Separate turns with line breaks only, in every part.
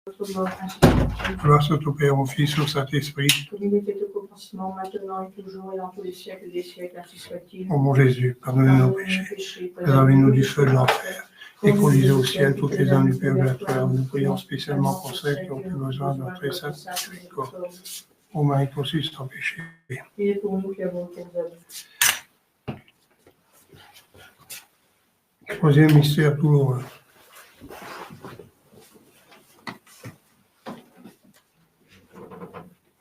notre mort, ainsi soit-il.
Gloire soit au Père, au Fils, au Saint-Esprit.
Comme il était au commencement, maintenant et toujours, et dans tous les siècles des siècles, ainsi soit-il.
Ô mon Jésus, pardonnez nos péchés, préservez-nous du feu de l'enfer, et conduisez au ciel toutes les âmes du purgatoire. Nous prions spécialement pour celles qui ont plus besoin de notre sainte miséricorde. Ô Marie conçue sans péché.
Priez pour nous qui avons été hommes.
Troisième mystère douloureux.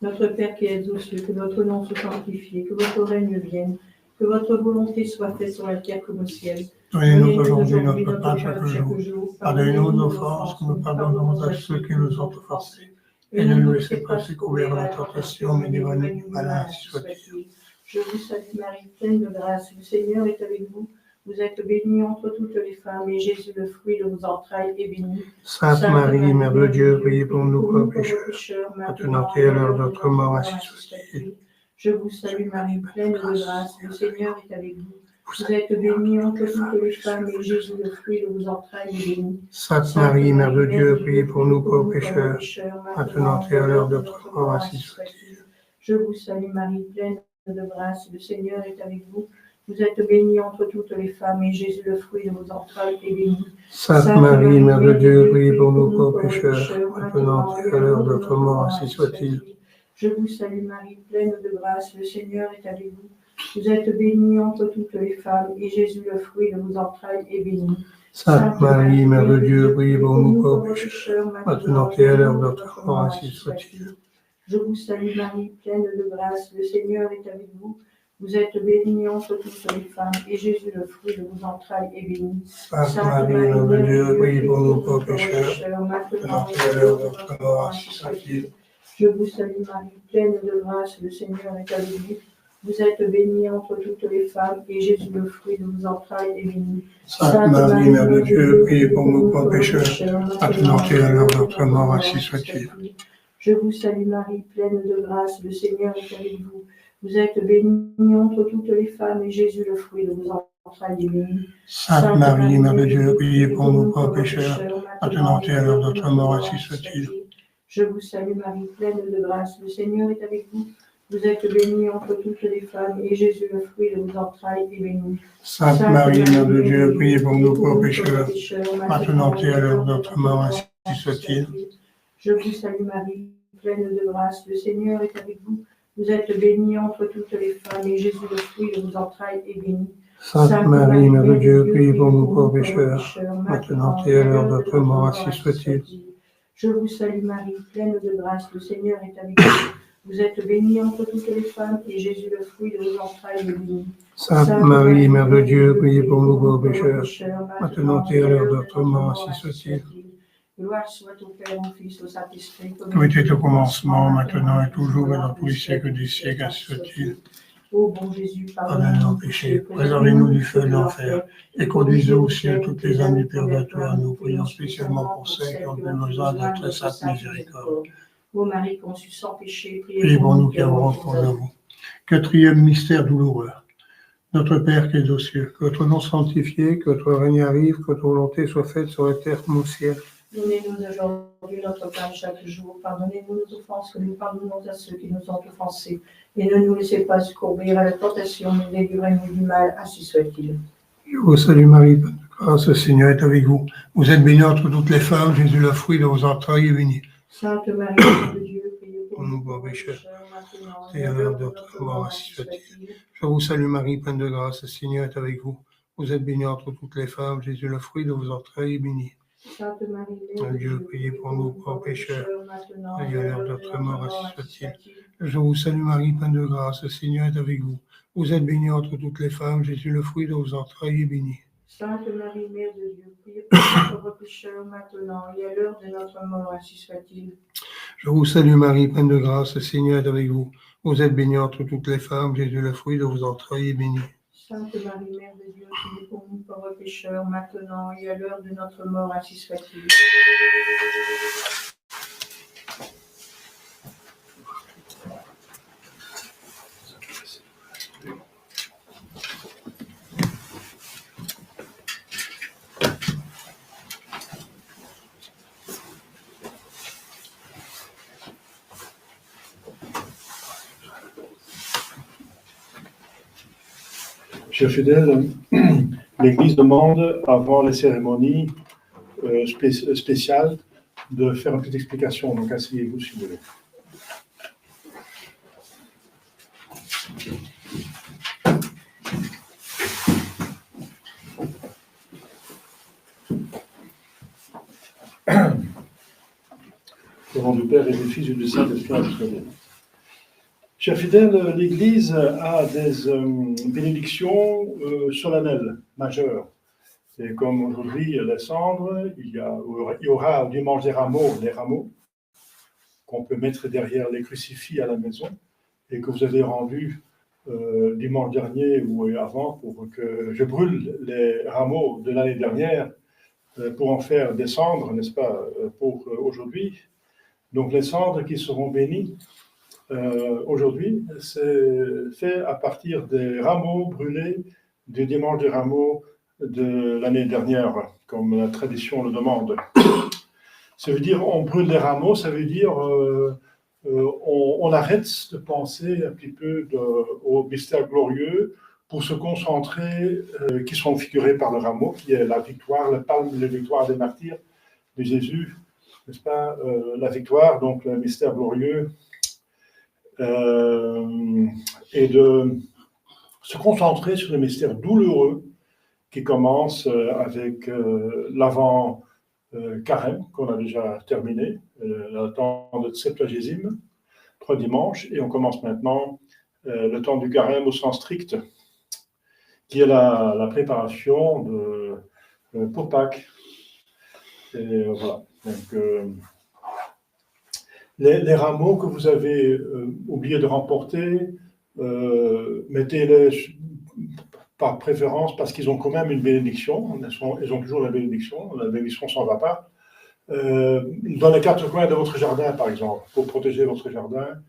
Notre Père qui êtes aux cieux, que votre nom soit sanctifié, que votre règne vienne, que votre volonté soit faite sur la terre comme au ciel.
Donnez-nous aujourd'hui notre pain chaque jour. Pardonnez-nous nos offenses, que nous pardonnons à ceux qui nous ont offensés. Et ne nous laissez pas succomber à la tentation, mais délivrez-nous du mal, ainsi soit-il.
Je vous salue Marie, pleine de grâce, le Seigneur est avec vous. Vous êtes bénie entre toutes les femmes, et Jésus, le fruit de vos entrailles, est béni.
Sainte Marie, Mère de Dieu, priez pour nous pauvres pécheurs, maintenant et à l'heure de notre mort, ainsi soit-il.
Je vous salue Marie, pleine de grâce, le Seigneur est avec vous. Vous êtes bénie entre toutes les femmes, et Jésus, le fruit de vos entrailles, est béni.
Sainte Marie, Mère de Dieu, priez pour nous pauvres pécheurs, maintenant et à l'heure de notre mort, ainsi soit-il.
Je vous salue Marie, pleine de grâce, le Seigneur est avec vous. Vous êtes bénie entre toutes les femmes, et Jésus, le fruit de vos entrailles, est béni.
Sainte Marie, Mère de Dieu, priez pour nous pauvres pécheurs, maintenant et à l'heure de notre mort, ainsi soit-il.
Je vous salue Marie, pleine de grâce, le Seigneur est avec vous. Vous êtes bénie entre toutes les femmes, et Jésus, le fruit de vos entrailles, est béni.
Sainte Marie, Mère de Dieu, priez pour nous pauvres pécheurs, maintenant et à l'heure de notre mort, ainsi soit-il.
Je vous salue Marie, pleine de grâce, le Seigneur est avec vous. Vous êtes bénie entre toutes les femmes, et Jésus, le fruit de vos entrailles, est béni.
Sainte Marie, Mère de Dieu, priez pour nous pauvres pécheurs, maintenant et à l'heure de notre mort, ainsi soit-il.
Je vous salue Marie, pleine de grâce, le Seigneur est avec vous. Vous êtes bénie entre toutes les femmes, et Jésus, le fruit de vos entrailles, est béni.
Sainte Marie, Mère de Dieu, priez pour nous pauvres pécheurs, maintenant et à l'heure de notre mort, ainsi soit-il.
Je vous salue Marie, pleine de grâce, le Seigneur est avec vous. Vous êtes bénie entre toutes les femmes, et Jésus, le fruit de vos entrailles, est béni.
Sainte Marie, Mère de Dieu, priez pour nous pauvres pécheurs, maintenant et à l'heure de notre mort, ainsi soit-il.
Je vous salue Marie, pleine de grâce, le Seigneur est avec vous. Vous êtes bénie entre toutes les femmes, et Jésus, le fruit de vos entrailles, est béni.
Sainte Marie, Mère de Dieu, priez pour nous pauvres pécheurs, maintenant et à l'heure de notre mort, ainsi soit-il.
Je vous salue Marie, pleine de grâce, le Seigneur est avec vous. Vous êtes bénie entre toutes les femmes, et Jésus, le fruit de vos entrailles, est béni.
Sainte Marie, Mère de Dieu, priez pour nous pauvres pécheurs, maintenant et à l'heure de notre mort, ainsi soit-il.
Je vous salue Marie, pleine de grâce, le Seigneur est avec vous. Vous êtes bénie entre toutes les femmes, et Jésus, le fruit de vos entrailles, est béni.
Sainte Marie, Mère de Dieu, priez pour nous pauvres pécheurs, maintenant et à l'heure de notre mort, ainsi soit-il.
Gloire soit au Père, au Fils, au Saint-Esprit,
Comme était au commencement, maintenant et toujours, et dans tous les siècles des siècles, ainsi soit-il.
Ô bon Jésus,
Pardonnez nos péchés, préservez-nous du feu de l'enfer, et conduisez au ciel toutes les âmes du purgatoire. Nous prions spécialement pour celles qui ont besoin de notre sainte miséricorde.
Ô Marie conçue sans péché,
Priez pour nous qui avons recours à vous. Quatrième mystère douloureux. Notre Père qui es aux cieux, que votre nom soit sanctifié, que votre règne arrive, que votre volonté soit faite sur la terre comme au ciel.
Donnez-nous aujourd'hui notre pain chaque jour. Pardonnez-nous nos offenses, que nous pardonnons à ceux qui nous ont offensés. Et ne nous laissez pas succomber à la tentation, mais délivrez-nous du mal, ainsi soit-il.
Je vous salue Marie, pleine de grâce, le Seigneur est avec vous. Vous êtes bénie entre toutes les femmes, Jésus, le fruit de vos entrailles, est béni.
Sainte Marie, Mère de Dieu, priez pour
nous
nous
pauvres pécheurs,
maintenant
et à l'heure de notre mort, ainsi soit-il. Je vous salue Marie, pleine de grâce, le Seigneur est avec vous. Vous êtes bénie entre toutes les femmes, Jésus, le fruit de vos entrailles, est béni.
Sainte Marie, Mère
de Dieu, priez pour nous pauvres pécheurs, et à l'heure de notre mort, ainsi soit-il. Je vous salue Marie, pleine de grâce, le Seigneur est avec vous. Vous êtes bénie entre toutes les femmes, Jésus, le fruit de vos entrailles, est béni.
Sainte Marie, Mère de Dieu, priez pour nous pauvres pécheurs, maintenant et à l'heure de notre mort, ainsi soit-il.
Je vous salue Marie, pleine de grâce, le Seigneur est avec vous. Vous êtes bénie entre toutes les femmes, Jésus, le fruit de vos entrailles, est béni.
Sainte Marie, Mère de Dieu, priez pour nous pauvres pécheurs, maintenant et à l'heure de notre mort, ainsi soit-il.
Chers fidèles, l'Église demande, avant les cérémonies spéciales, de faire une petite explication. Donc, asseyez-vous si vous voulez. Au nom du Père et du Fils et du Saint-Esprit. Chers fidèles, l'Église a des bénédictions solennelles, majeures. Et comme aujourd'hui, les cendres, il y aura au dimanche des rameaux, les rameaux qu'on peut mettre derrière les crucifix à la maison et que vous avez rendus dimanche dernier ou avant pour que je brûle les rameaux de l'année dernière pour en faire des cendres, n'est-ce pas, pour aujourd'hui. Donc les cendres qui seront bénies aujourd'hui, c'est fait à partir des rameaux brûlés du dimanche des rameaux de l'année dernière, comme la tradition le demande. Ça veut dire on brûle les rameaux, ça veut dire on arrête de penser un petit peu au mystère glorieux pour se concentrer, qui sont figurés par le rameau, qui est la victoire, la palme de la victoire des martyrs de Jésus, n'est-ce pas, la victoire, donc le mystère glorieux, et de se concentrer sur le mystère douloureux qui commence avec l'avant-carême, qu'on a déjà terminé, le temps de Septuagésime, 3 dimanches, et on commence maintenant le temps du carême au sens strict, qui est la préparation pour Pâques. Et voilà. Donc, les rameaux que vous avez oublié de remporter, mettez-les par préférence parce qu'ils ont quand même une bénédiction. Ils ont toujours la bénédiction s'en va pas. Dans les 4 coins de votre jardin, par exemple, pour protéger votre jardin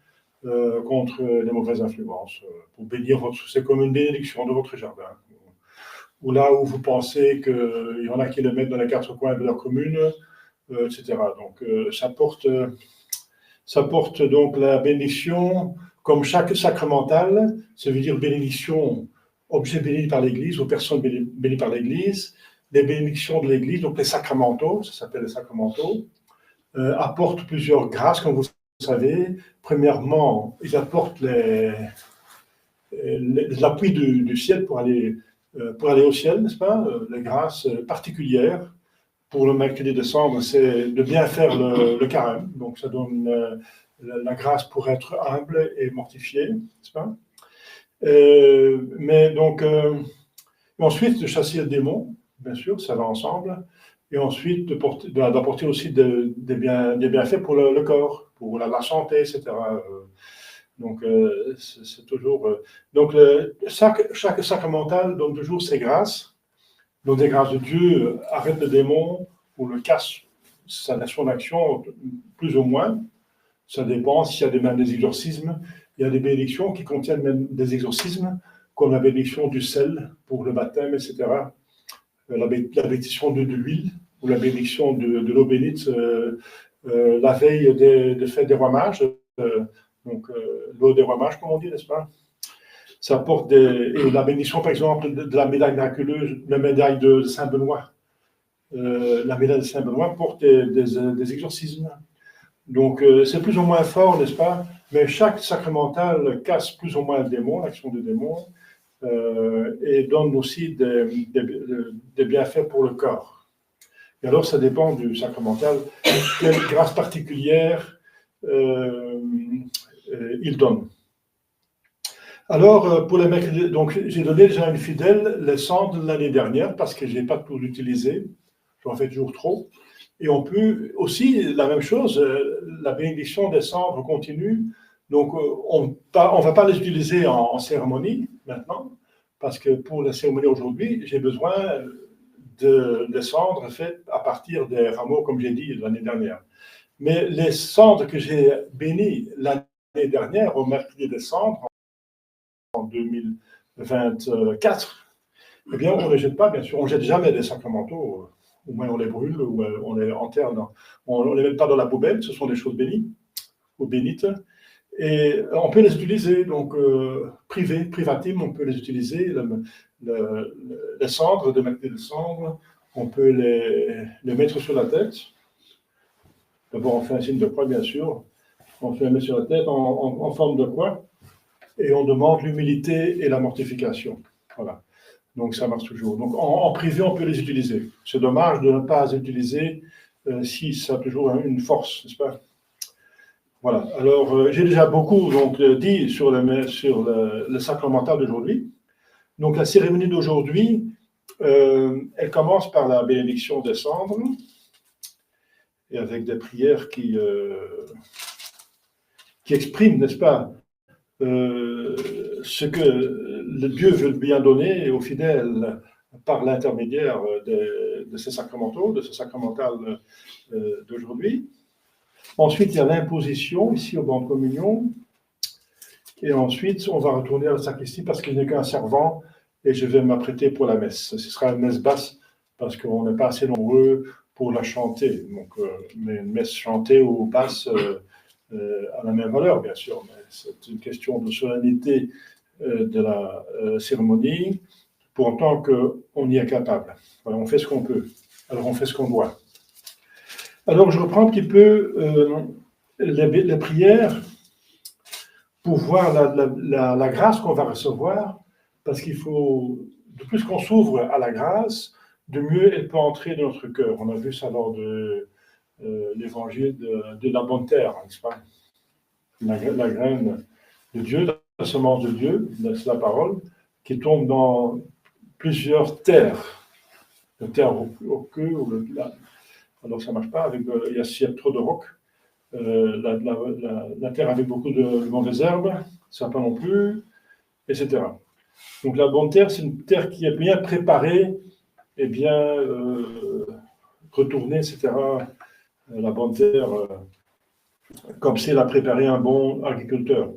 contre les mauvaises influences, pour bénir c'est comme une bénédiction de votre jardin. Ou là où vous pensez qu'il y en a qui le mettent dans les 4 coins de leur commune, etc. Donc ça porte donc la bénédiction, comme chaque sacramental, ça veut dire bénédiction, objet béni par l'Église ou personne bénie par l'Église, les bénédictions de l'Église, donc les sacramentaux, ça s'appelle les sacramentaux, apportent plusieurs grâces, comme vous savez. Premièrement, ils apportent l'appui du ciel pour aller au ciel, n'est-ce pas, les grâces particulières. Pour le mercredi de décembre, c'est de bien faire le carême. Donc, ça donne la grâce pour être humble et mortifié, n'est-ce pas? Mais donc, ensuite, de chasser le démon, bien sûr, ça va ensemble. Et ensuite, d'apporter aussi des bienfaits pour le corps, pour la santé, etc. Donc, c'est toujours... donc, chaque sacramental donne toujours ses grâces. Donc, des grâces de Dieu arrête le démon ou le casse son action, plus ou moins. Ça dépend s'il y a même des exorcismes. Il y a des bénédictions qui contiennent même des exorcismes, comme la bénédiction du sel pour le baptême, etc. La bénédiction de l'huile ou la bénédiction de l'eau bénite la veille des fêtes des rois mages. Donc, l'eau des rois mages, comme on dit, n'est-ce pas? Ça apporte et la bénédiction, par exemple, de la médaille miraculeuse, la médaille de Saint-Benoît. La médaille de Saint-Benoît porte des exorcismes. Donc, c'est plus ou moins fort, n'est-ce pas? Mais chaque sacramental casse plus ou moins le démon, l'action du démon, et donne aussi des bienfaits pour le corps. Et alors, ça dépend du sacramental, quelle grâce particulière il donne. Alors, pour les mercredis, donc j'ai donné déjà à une fidèle les cendres de l'année dernière parce que je n'ai pas tout utilisé, j'en fais toujours trop. Et on peut aussi, la même chose, la bénédiction des cendres continue. Donc, on ne va pas les utiliser en cérémonie maintenant, parce que pour la cérémonie aujourd'hui, j'ai besoin de cendres faites à partir des rameaux, comme j'ai dit l'année dernière. Mais les cendres que j'ai bénies l'année dernière, au mercredi des cendres, en 2024, eh bien, on ne les jette pas, bien sûr. On ne jette jamais des sacramentaux. Au moins, on les brûle ou on les enterre. On ne les met pas dans la poubelle. Ce sont des choses bénies ou bénites. Et on peut les utiliser, donc privatim, on peut les utiliser, les cendres, de mettre des cendres, on peut les mettre sur la tête. D'abord, on fait un signe de croix, bien sûr. On fait les mettre sur la tête en forme de croix. Et on demande l'humilité et la mortification. Voilà. Donc, ça marche toujours. Donc, en privé, on peut les utiliser. C'est dommage de ne pas les utiliser si ça a toujours une force, n'est-ce pas? Voilà. Alors, j'ai déjà beaucoup donc, dit sur le sacramental d'aujourd'hui. Donc, la cérémonie d'aujourd'hui, elle commence par la bénédiction des cendres et avec des prières qui expriment, n'est-ce pas, ce que le Dieu veut bien donner aux fidèles par l'intermédiaire de ces sacramentaux, de ce sacramental d'aujourd'hui. Ensuite, il y a l'imposition ici au banc de communion. Et ensuite, on va retourner à la sacristie parce qu'il n'est qu'un servant et je vais m'apprêter pour la messe. Ce sera une messe basse parce qu'on n'est pas assez nombreux pour la chanter. Donc, mais une messe chantée ou basse a la même valeur, bien sûr. Mais c'est une question de solennité de la cérémonie pour autant qu'on y est capable. Voilà, on fait ce qu'on peut. Alors, on fait ce qu'on doit. Alors, je reprends un petit peu les prières pour voir la grâce qu'on va recevoir, parce qu'il faut, de plus qu'on s'ouvre à la grâce, de mieux elle peut entrer dans notre cœur. On a vu ça lors de l'évangile de la bonne terre, n'est-ce pas? La graine de Dieu, la semence de Dieu, c'est la parole, qui tombe dans plusieurs terres. La terre au queue, alors ça ne marche pas, s'il y a trop de rocs. La terre avec beaucoup de mauvaises herbes, ça pas non plus, etc. Donc la bonne terre, c'est une terre qui est bien préparée et bien retournée, etc. La bonne terre, comme c'est l'a préparé un bon agriculteur.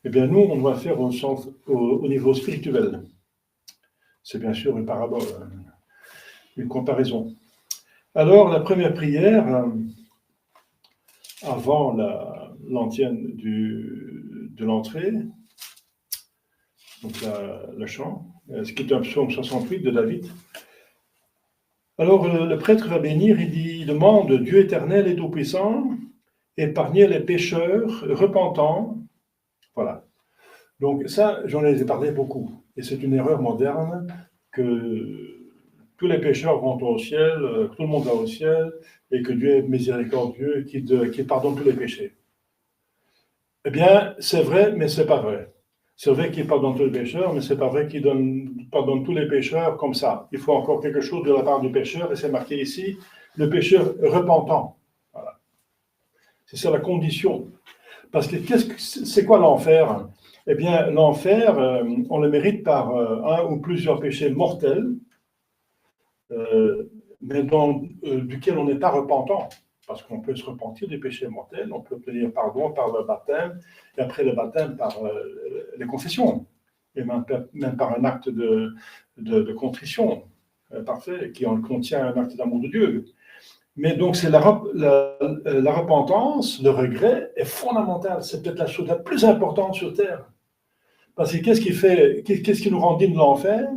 Eh bien, nous, on doit faire au niveau spirituel. C'est bien sûr une parabole, une comparaison. Alors, la première prière, avant l'antienne de l'entrée, donc le chant, ce qui est un psaume 68 de David. Alors, le prêtre va bénir, il demande, Dieu éternel et tout-puissant, épargnez les pécheurs repentants. Voilà. Donc ça, j'en ai parlé beaucoup. Et c'est une erreur moderne que tous les pécheurs vont au ciel, tout le monde va au ciel, et que Dieu est miséricordieux et qu'il pardonne tous les péchés. Eh bien, c'est vrai, mais c'est pas vrai. C'est vrai qu'il pardonne tous les pécheurs, mais c'est pas vrai qu'il pardonne tous les pécheurs comme ça. Il faut encore quelque chose de la part du pécheur, et c'est marqué ici, le pécheur repentant. Voilà. C'est ça la condition. Parce que c'est quoi l'enfer? Eh bien, l'enfer, on le mérite par un ou plusieurs péchés mortels, mais duquel on n'est pas repentant. Parce qu'on peut se repentir des péchés mortels, on peut obtenir pardon par le baptême, et après le baptême par les confessions, et même par un acte de contrition parfait, qui en contient un acte d'amour de Dieu. Mais donc, c'est la repentance, le regret est fondamental. C'est peut-être la chose la plus importante sur Terre. Parce que qu'est-ce qui nous rend dignes de l'enfer?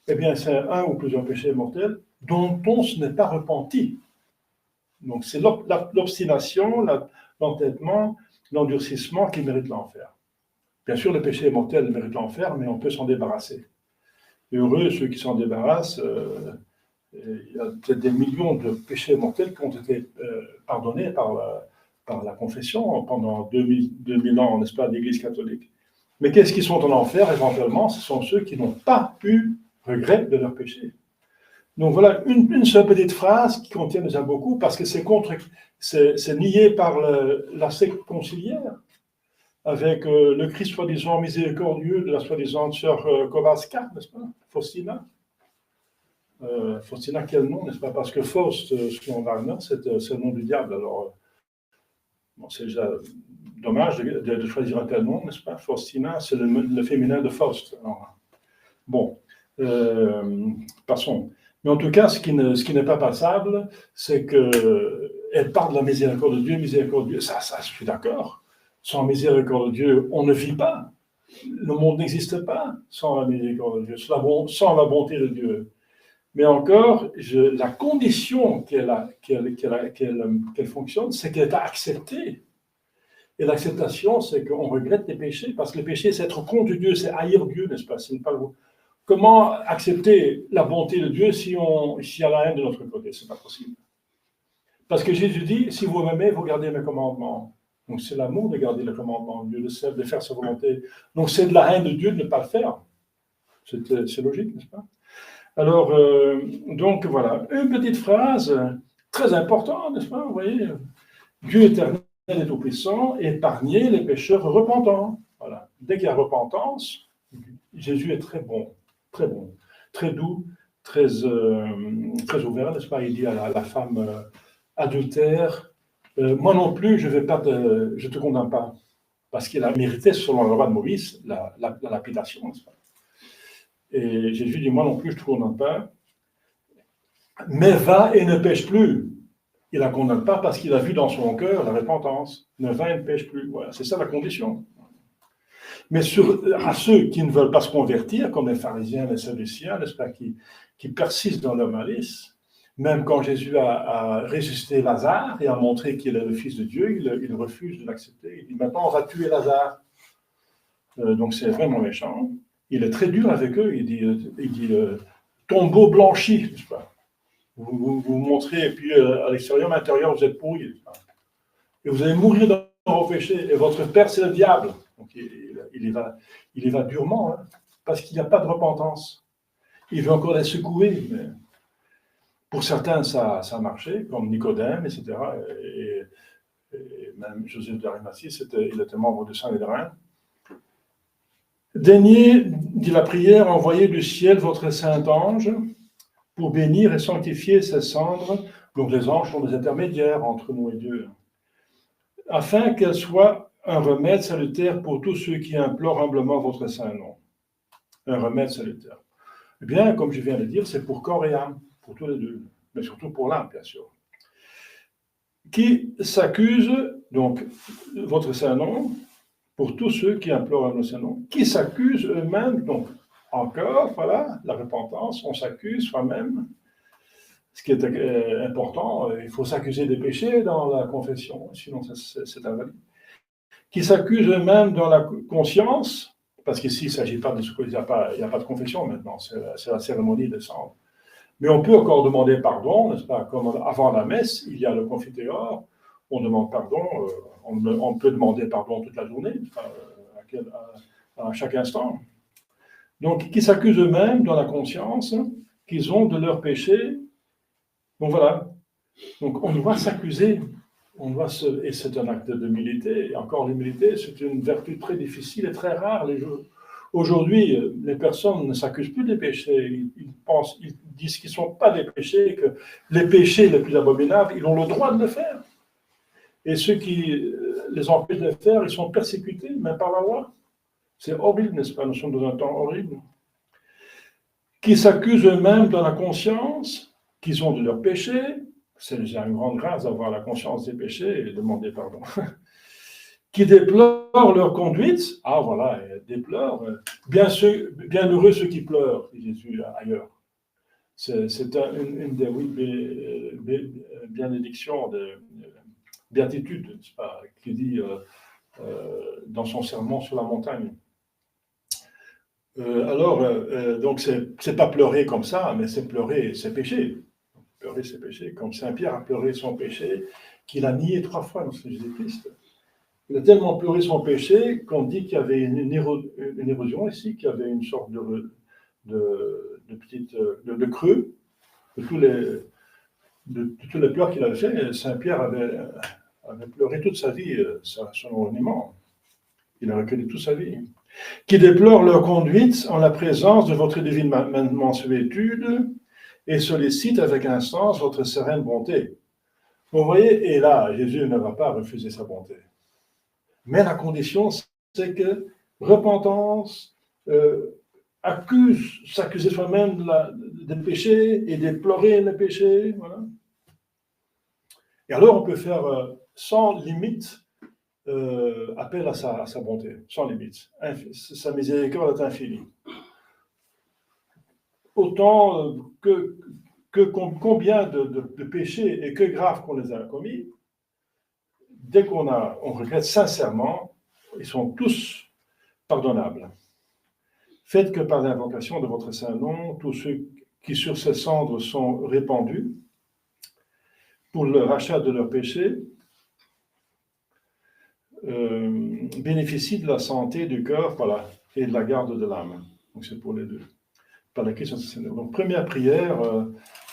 Eh bien, c'est un ou plusieurs péchés mortels dont on ne n'est pas repenti. Donc, c'est l'obstination, l'entêtement, l'endurcissement qui mérite l'enfer. Bien sûr, le péché mortel mérite l'enfer, mais on peut s'en débarrasser. Et heureux ceux qui s'en débarrassent. Il y a peut-être des millions de péchés mortels qui ont été pardonnés par la confession pendant 2000 ans, n'est-ce pas, de l'Église catholique. Mais qu'est-ce qui sont en enfer, éventuellement? Ce sont ceux qui n'ont pas eu regret de leur péché. Donc voilà, une seule petite phrase qui contient déjà beaucoup, parce que c'est lié par la secte conciliaire, avec le Christ soi-disant miséricordieux de la soi-disant sœur Kowalska, n'est-ce pas, Faustina. Faustina, quel nom, n'est-ce pas? Parce que Faust, selon Wagner, c'est le nom du diable. Alors, bon, c'est déjà dommage de choisir un tel nom, n'est-ce pas? Faustina, c'est le féminin de Faust. Alors, bon, passons. Mais en tout cas, ce qui n'est pas passable, c'est qu'elle parle de la miséricorde de Dieu, miséricordieux. Ça, je suis d'accord. Sans miséricorde de Dieu, on ne vit pas. Le monde n'existe pas sans la miséricorde de Dieu, sans la bonté de Dieu. Mais encore, la condition qu'elle fonctionne, c'est qu'elle est acceptée. Et l'acceptation, c'est qu'on regrette les péchés, parce que le péché, c'est être contre Dieu, c'est haïr Dieu, n'est-ce pas? Comment accepter la bonté de Dieu s'il y a la haine de notre côté? Ce n'est pas possible. Parce que Jésus dit, si vous m'aimez, vous gardez mes commandements. Donc c'est l'amour de garder les commandements de Dieu, de faire sa volonté. Donc c'est de la haine de Dieu de ne pas le faire. C'est logique, n'est-ce pas? Alors, donc voilà, une petite phrase très importante, n'est-ce pas? Vous voyez, Dieu éternel et tout-puissant, épargnez les pécheurs repentants. Voilà. Dès qu'il y a repentance, Jésus est très bon, très doux, très ouvert, n'est-ce pas? Il dit à la femme adultère, moi non plus, je ne te condamne pas, parce qu'il a mérité, selon la loi de Moïse, la lapidation, n'est-ce pas? Et Jésus dit, moi non plus, je ne te condamne pas, mais va et ne pêche plus. Il ne la condamne pas parce qu'il a vu dans son cœur la repentance. Ne va et ne pêche plus. Voilà, c'est ça la condition. Mais à ceux qui ne veulent pas se convertir, comme les pharisiens, les sadduciens, n'est-ce pas, qui persistent dans leur malice, même quand Jésus a ressuscité Lazare et a montré qu'il est le Fils de Dieu, il refuse de l'accepter. Il dit, maintenant on va tuer Lazare. Donc c'est vraiment méchant. Il est très dur avec eux. Il dit tombeau blanchi, n'est-ce pas? Vous montrez, et puis à l'extérieur, à l'intérieur, vous êtes pourris. Et vous allez mourir dans vos péchés. Et votre père, c'est le diable. Donc il y va durement, hein, parce qu'il n'y a pas de repentance. Il veut encore les secouer. Mais pour certains, ça a marché, comme Nicodème, etc. Et même Joseph d'Arimathie, il était membre de Saint-Lédrin. Daignez, dit la prière, envoyer du ciel votre saint ange pour bénir et sanctifier ces cendres. Donc les anges sont des intermédiaires entre nous et Dieu. Afin qu'elles soient un remède salutaire pour tous ceux qui implorent humblement votre saint nom. Un remède salutaire. Eh bien, comme je viens de dire, c'est pour corps et âme, pour tous les deux, mais surtout pour l'âme, bien sûr. Qui s'accuse, donc, votre saint nom, pour tous ceux qui implorent un saint nom, qui s'accusent eux-mêmes, donc, encore, voilà, la repentance, on s'accuse soi-même. Ce qui est important, il faut s'accuser des péchés dans la confession, sinon c'est invalide. Qui s'accusent eux-mêmes dans la conscience, parce qu'ici il ne s'agit pas de ce qu'il n'y a pas de confession maintenant, c'est la cérémonie des cendres. Mais on peut encore demander pardon, n'est-ce pas? Comme avant la messe, il y a le confiteor, on demande pardon, on peut demander pardon toute la journée, à chaque instant. Donc, qui s'accusent eux-mêmes dans la conscience qu'ils ont de leurs péchés. Donc voilà. Donc on doit s'accuser. Et c'est un acte d'humilité. Et encore, l'humilité, c'est une vertu très difficile et très rare. Aujourd'hui, les personnes ne s'accusent plus des péchés. Ils disent qu'ils ne sont pas des péchés, que les péchés les plus abominables, ils ont le droit de le faire. Et ceux qui les empêchent de le faire, ils sont persécutés, même par la loi. C'est horrible, n'est-ce pas? Nous sommes dans un temps horrible. Qui s'accusent eux-mêmes dans la conscience qu'ils ont de leurs péchés. C'est déjà une grande grâce d'avoir la conscience des péchés et de demander pardon. Qui déplorent leur conduite. Ah voilà, déplorent. Bienheureux ceux qui pleurent, dit Jésus ailleurs. C'est une des bénédictions, de béatitude, n'est-ce pas, qui dit dans son sermon sur la montagne. Donc c'est pas pleurer comme ça, mais c'est pleurer ses péchés. Pleurer ses péchés, comme Saint Pierre a pleuré son péché, qu'il a nié 3 fois dans Jésus-Christ. Il a tellement pleuré son péché qu'on dit qu'il y avait une érosion ici, qu'il y avait une sorte de creux de tous les pleurs qu'il avait fait. Saint Pierre avait pleuré toute sa vie son monument. Il a reculé toute sa vie. Qui déplorent leur conduite en la présence de votre divine mansuétude et sollicitent avec instance votre sereine bonté. Vous voyez, et là, Jésus ne va pas refuser sa bonté. Mais la condition, c'est que repentance, s'accuser soi-même des péchés et déplorer les péchés. Voilà. Et alors, on peut faire sans limite appelle à sa bonté, sans limite. Sa miséricorde est infinie. Autant combien de péchés et que graves qu'on les a commis, dès on regrette sincèrement, ils sont tous pardonnables. Faites que par l'invocation de votre saint nom, tous ceux qui sur ces cendres sont répandus, pour le rachat de leurs péchés, bénéficient de la santé du cœur, voilà, et de la garde de l'âme. Donc c'est pour les deux. Par la question de Seigneur. Donc première prière,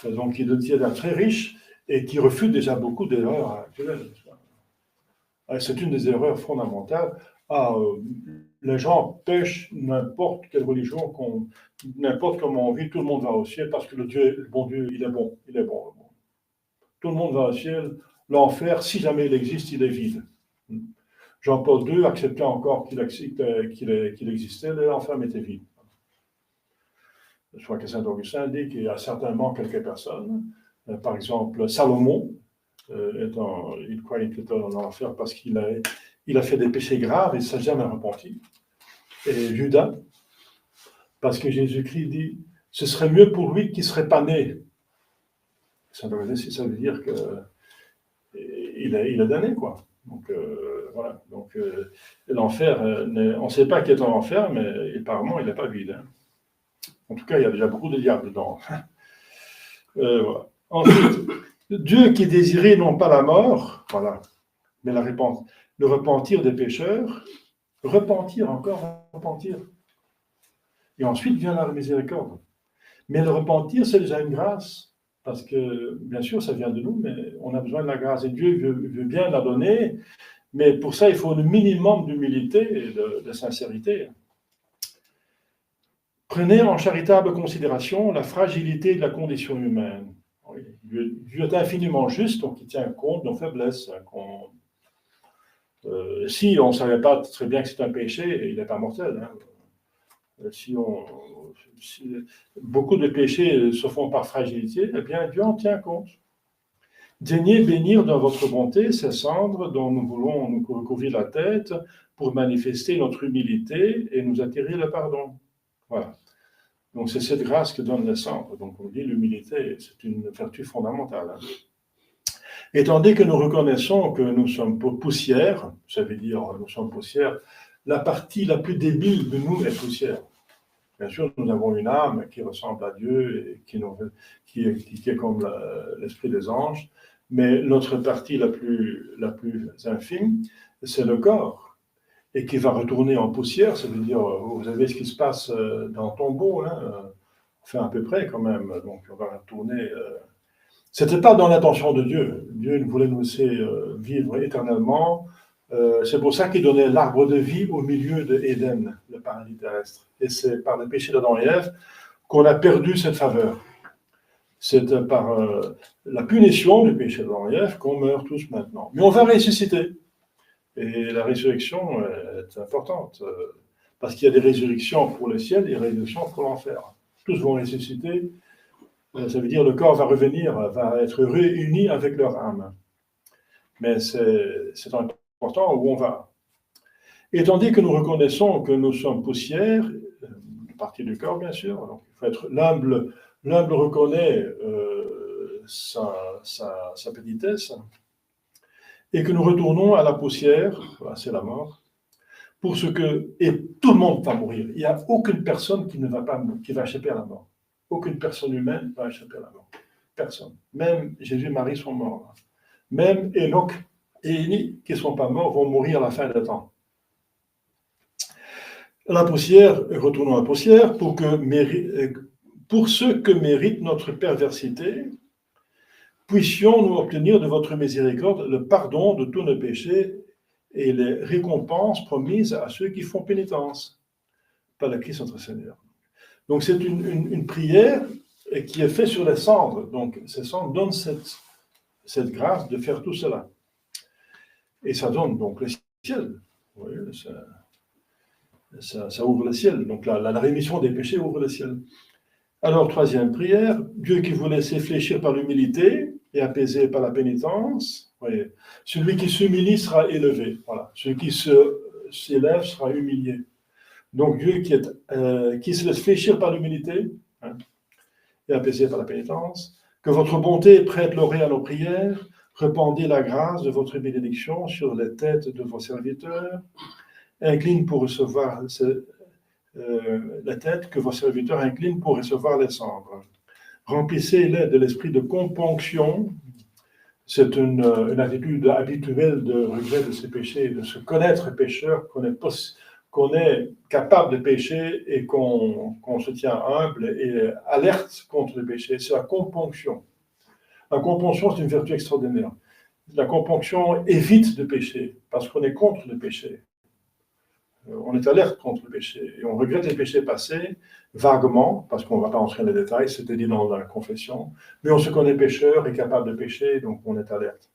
donc qui devient très riche et qui refute déjà beaucoup d'erreurs actuelles. C'est une des erreurs fondamentales. Les gens pêchent n'importe quelle religion, n'importe comment on vit, tout le monde va au ciel parce que le bon Dieu, il est bon. Tout le monde va au ciel. L'enfer, si jamais il existe, il est vide. Jean-Paul II acceptait encore qu'il existait, l'enfer était vide. Je crois que Saint Augustin dit qu'il y a certainement quelques personnes, par exemple Salomon, il croit qu'il était en enfer parce qu'il a fait des péchés graves et il ne s'est jamais repenti. Et Judas, parce que Jésus-Christ dit, ce serait mieux pour lui qu'il ne serait pas né. Ça veut dire qu'il est damné, quoi. Donc, voilà. Donc, l'enfer, on ne sait pas qui est en enfer, mais apparemment, il n'est pas vide. Hein. En tout cas, il y a déjà beaucoup de diables dedans. Voilà. Ensuite, Dieu qui désirait non pas la mort, voilà, mais le repentir des pécheurs, repentir. Et ensuite vient la miséricorde. Mais le repentir, c'est déjà une grâce, parce que, bien sûr, ça vient de nous, mais on a besoin de la grâce, et Dieu veut bien la donner, mais pour ça, il faut un minimum d'humilité et de sincérité. Prenez en charitable considération la fragilité de la condition humaine. Dieu est infiniment juste, donc il tient compte de nos faiblesses. Si on ne savait pas très bien que c'est un péché, il n'est pas mortel. Hein. Si beaucoup de péchés se font par fragilité, eh bien Dieu en tient compte. Daignez bénir dans votre bonté ces cendres dont nous voulons nous recouvrir la tête pour manifester notre humilité et nous attirer le pardon. Voilà. Donc, c'est cette grâce que donne les cendres. Donc, on dit l'humilité, c'est une vertu fondamentale. Hein. Et tandis que nous reconnaissons que nous sommes poussière, ça veut dire nous sommes poussière, la partie la plus débile de nous est poussière. Bien sûr, nous avons une âme qui ressemble à Dieu et qui est comme l'esprit des anges, mais notre partie la plus infime, c'est le corps. Et qui va retourner en poussière, ça veut dire, vous savez ce qui se passe dans le tombeau, hein, enfin à peu près quand même, donc on va retourner. C'était pas dans l'intention de Dieu. Dieu voulait nous laisser vivre éternellement. C'est pour ça qu'il donnait l'arbre de vie au milieu de Éden, le paradis terrestre. Et c'est par le péché d'Adam et Ève qu'on a perdu cette faveur. C'est par la punition du péché d'Adam et Ève qu'on meurt tous maintenant. Mais on va ressusciter. Et la résurrection est importante, parce qu'il y a des résurrections pour le ciel et des résurrections pour l'enfer. Tous vont ressusciter, ça veut dire le corps va revenir, va être réuni avec leur âme. Mais c'est important où on va. Et tandis que nous reconnaissons que nous sommes poussière, une partie du corps bien sûr, donc il faut être l'humble reconnaît sa petitesse, et que nous retournons à la poussière, voilà, c'est la mort, et tout le monde va mourir. Il n'y a aucune personne qui va échapper à la mort. Aucune personne humaine va échapper à la mort. Personne. Même Jésus et Marie sont morts. Même Enoch et Élie, qui ne sont pas morts, vont mourir à la fin des temps. La poussière, retournons à la poussière, pour ce que mérite notre perversité, puissions-nous obtenir de votre miséricorde le pardon de tous nos péchés et les récompenses promises à ceux qui font pénitence par le Christ notre Seigneur. Donc c'est une prière qui est faite sur les cendres. Donc ces cendres donnent cette grâce de faire tout cela. Et ça donne donc le ciel. Vous voyez, ça ouvre le ciel. Donc la rémission des péchés ouvre le ciel. Alors, troisième prière, Dieu qui vous laisse fléchir par l'humilité, et apaisé par la pénitence. Voyez. Celui qui s'humilie sera élevé. Voilà. Celui qui s'élève sera humilié. Donc Dieu qui se laisse fléchir par l'humilité, hein, et apaisé par la pénitence, que votre bonté prête l'oreille à nos prières, répandez la grâce de votre bénédiction sur les têtes de vos serviteurs, incline pour recevoir la tête que vos serviteurs inclinent pour recevoir les cendres. Remplissez-les de l'esprit de componction. C'est une attitude habituelle de regret de ses péchés, de se connaître pécheur, qu'on est capable de pécher et qu'on se tient humble et alerte contre le péché. C'est la componction. La componction, c'est une vertu extraordinaire. La componction évite de pécher parce qu'on est contre le péché. On est alerte contre le péché et on regrette les péchés passés vaguement, parce qu'on ne va pas entrer dans les détails, c'était dit dans la confession, mais on se connaît pécheur et capable de pécher, donc on est alerte.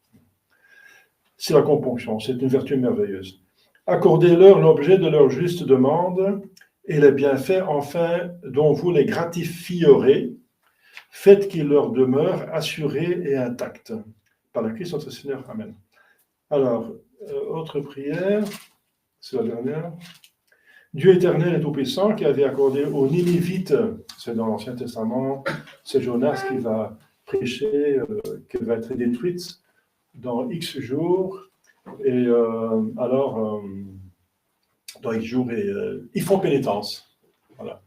C'est la componction, c'est une vertu merveilleuse. Accordez-leur l'objet de leur juste demande et les bienfaits enfin dont vous les gratifierez, faites qu'ils leur demeurent assurés et intacts. Par le Christ notre Seigneur. Amen. Alors, autre prière, c'est la dernière. Dieu éternel et tout-puissant qui avait accordé aux Ninivites, c'est dans l'Ancien Testament, c'est Jonas qui va prêcher, qui va être détruite dans X jours, et alors, dans X jours, ils font pénitence. Voilà.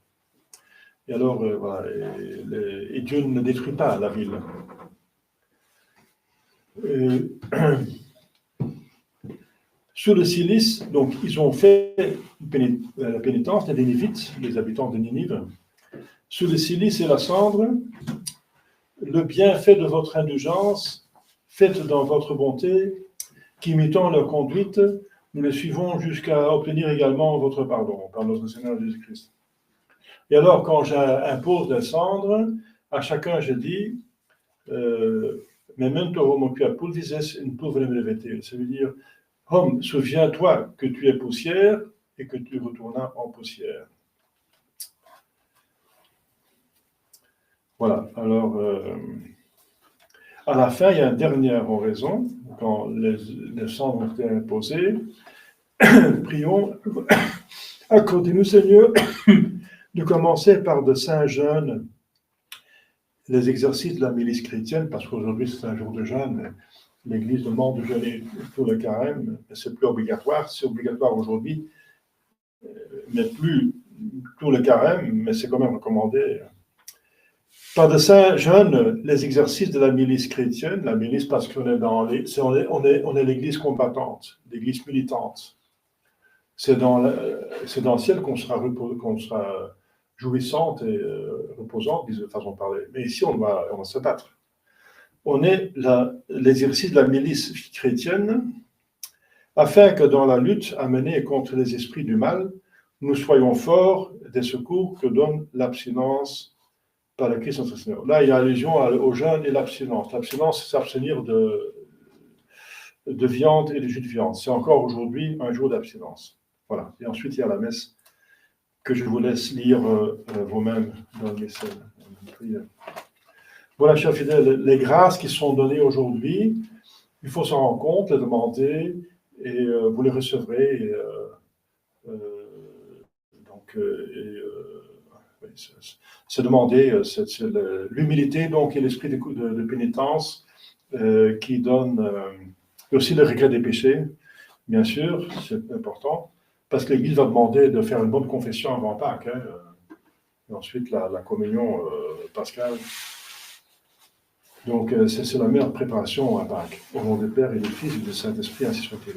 Et alors, voilà, et Dieu ne détruit pas la ville. Sur le Cilice, donc, ils ont fait la pénitence, les Ninivites, les habitants de Ninive. Sur le Cilice et la cendre, le bienfait de votre indulgence, faites dans votre bonté, qu'imitant leur conduite, nous les suivons jusqu'à obtenir également votre pardon, par notre Seigneur Jésus-Christ. Et alors, quand j'impose la cendre, à chacun je dis, memento homo quia pulvises in pulverem revete. Ça veut dire, homme, souviens-toi que tu es poussière et que tu retournas en poussière. Voilà, alors, à la fin, il y a une dernière oraison, quand les cendres ont été imposées. Prions, accordez-nous, Seigneur, de commencer par de saints jeûnes, les exercices de la milice chrétienne, parce qu'aujourd'hui c'est un jour de jeûne. L'Église demande de jeûner pour le carême, mais c'est plus obligatoire. C'est obligatoire aujourd'hui, mais plus tout le carême, mais c'est quand même recommandé. Par de saints jeûnes, les exercices de la milice chrétienne, la milice parce qu'on est dans on est l'Église combattante, l'Église militante. C'est dans le ciel qu'on sera jouissante et reposante, de façon de parler. Mais ici, on va se battre. On est l'exercice de la milice chrétienne, afin que dans la lutte à mener contre les esprits du mal, nous soyons forts des secours que donne l'abstinence par le Christ notre Seigneur. Là, il y a allusion au jeûne et l'abstinence. L'abstinence, c'est s'abstenir de viande et de jus de viande. C'est encore aujourd'hui un jour d'abstinence. Voilà. Et ensuite, il y a la messe que je vous laisse lire vous-même dans le message. Voilà, chers fidèles, les grâces qui sont données aujourd'hui, il faut s'en rendre compte, les demander, et vous les recevrez. C'est demander, c'est l'humilité donc et l'esprit de pénitence qui donne aussi le regret des péchés, bien sûr, c'est important, parce que l'Église va demander de faire une bonne confession avant Pâques, hein, et ensuite la communion pascale. Donc, c'est la meilleure préparation à Pâques. Au nom du Père et du Fils et du Saint-Esprit, ainsi soit-il.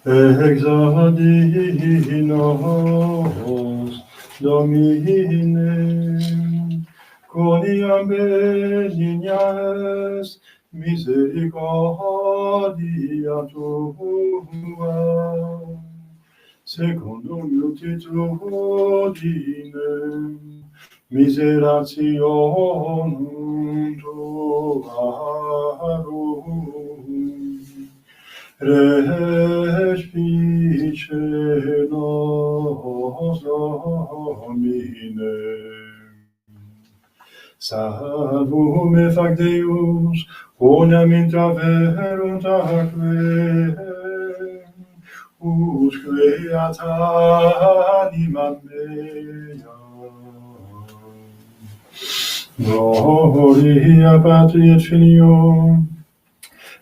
Exaudi nos Domine, coniam benignas misericordia tua, secundum multitudinem miserationum tuarum. Respice nos Domine. Salvum me fac Deus, quoniam intraverunt aquae, usque ad animam mea. Gloria Patri et Filio,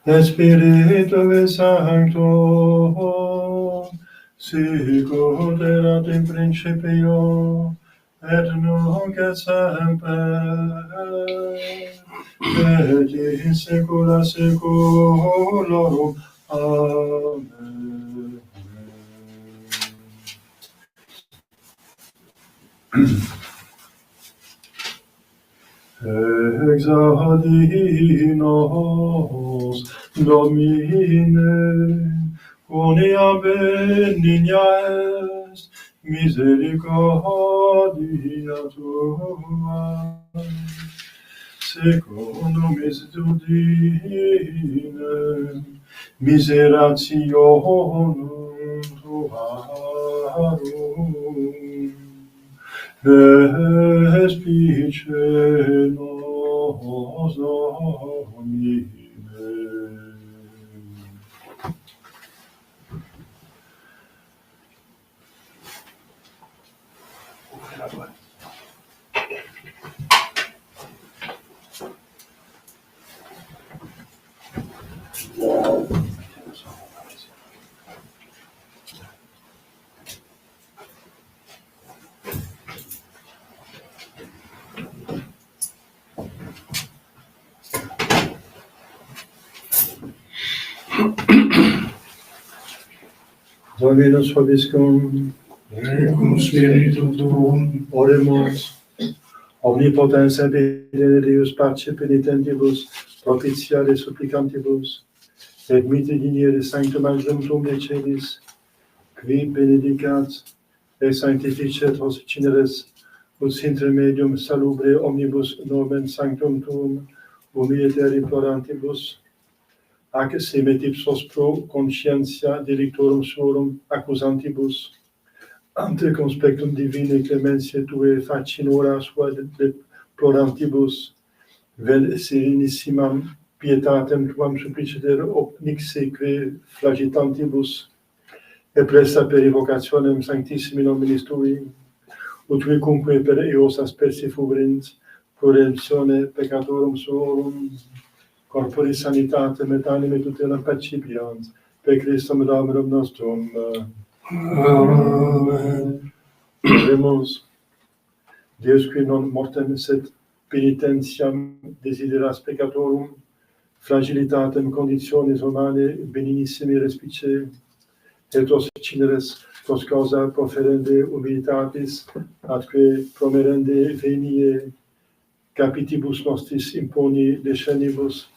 et Spiritui Sancto, sicut erat in principio, et nunc et semper, et in saecula saeculorum. Amen. Exaudi nos Domine, quoniam benigna est misericordia tua, secundum multitudinem miserationum tuarum. Respice nos Domine. Dominus vobiscum,
cum spiritu tuum,
oremus. Omnipotens et Deus parce penitentibus, propitiare supplicantibus, et mitigere sanctum adjunctum de celis, qui benedicat et sanctificat vos cineres, ut intermedium salubre omnibus nomen sanctum tuum, humilitere implorantibus, ac se metipsos pro conscientia delictorum suorum accusantibus, ante conspectum divine clementiae tue facinora sua deplorantibus, vel serenissimam pietatem tuam suppliciter obnixe flagitantibus, et presta per evocationem sanctissimi nominis tui, ut quicumque per eos aspersi fubrint, pro redemptione peccatorum suorum, corporis sanitatem et anime tutelam pacipiant, per Christum Dominum nostrum.
Amen.
Oremus. Deus qui non mortem sed penitentiam desideras peccatorum, fragilitatem conditiones humanae beninissime respice, et os cineres tos causa proferende humilitatis, atque promerende venie capitibus nostris imponi descenibus,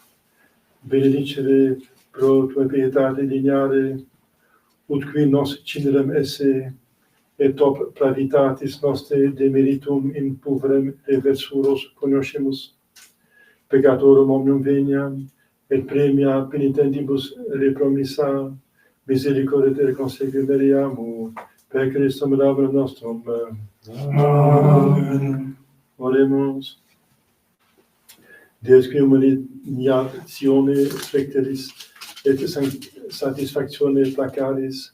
benedicere pro tua pietate dignare, ut qui nos cinerem esse, et op pravitatis nostre demeritum in puvrem reversuros conoscemus, peccatorum omnium veniam, et premia penitentibus repromissa, misericordia conseguimeriamu, per Christum Dominum nostrum.
Amen.
Oremus. Deus qui humiliatione specteris et satisfactione placaris,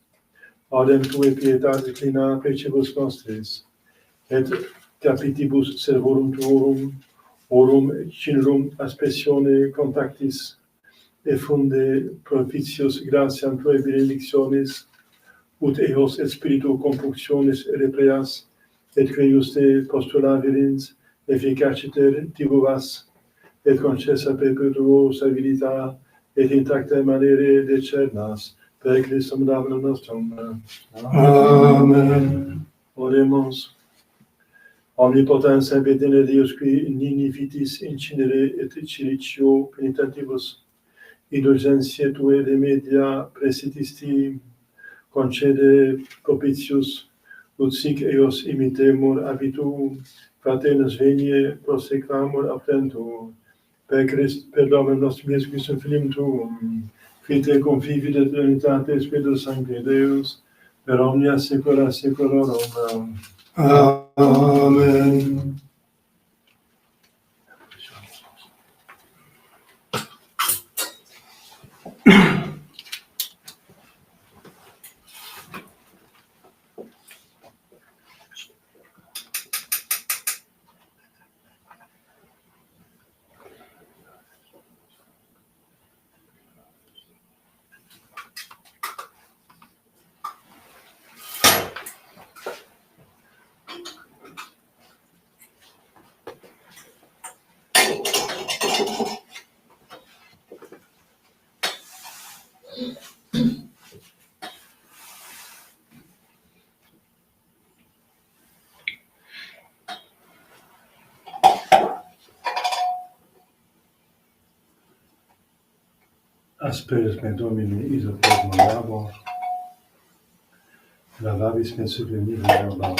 audem tue pietate clina pecibus nostris, et capitibus servorum tuorum, orum cinerum aspersione contactis, et funde propitius gratiam tuae benedictionis, ut eos et spiritu compunctionis repreas, et que juste postulavirint efficaciter tibuvas, et concessa perpetuo stabilita, et intacta manere decernas, Per Christum Domini nostrum.
Amen.
Oremos. Omnipotens et benedictus Deus qui nini vitis incinere et cilicio penitentibus indulgentiae tuae remedia praesitisti concede propitius ut sic eos imitemur habitum fraternos veniae prosequamur obtentur per Dominum nostrum Iesus Christum Filium tuum qui te confivi et unitate Spiritus Sancti Deus per omnia saecula saeculorum.
Amen.
Asperis me Domini isopos mandabor, lavabis me sublimi verbabor.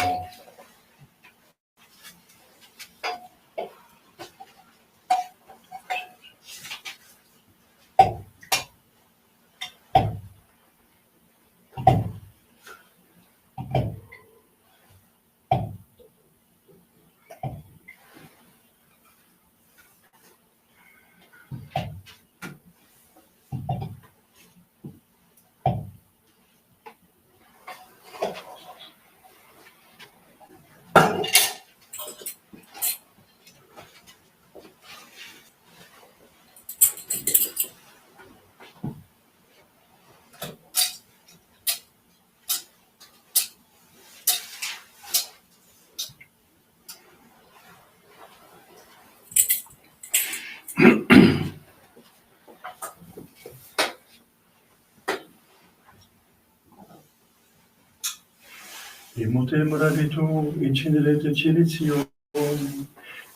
Immutemur habitum incinere et cilitium,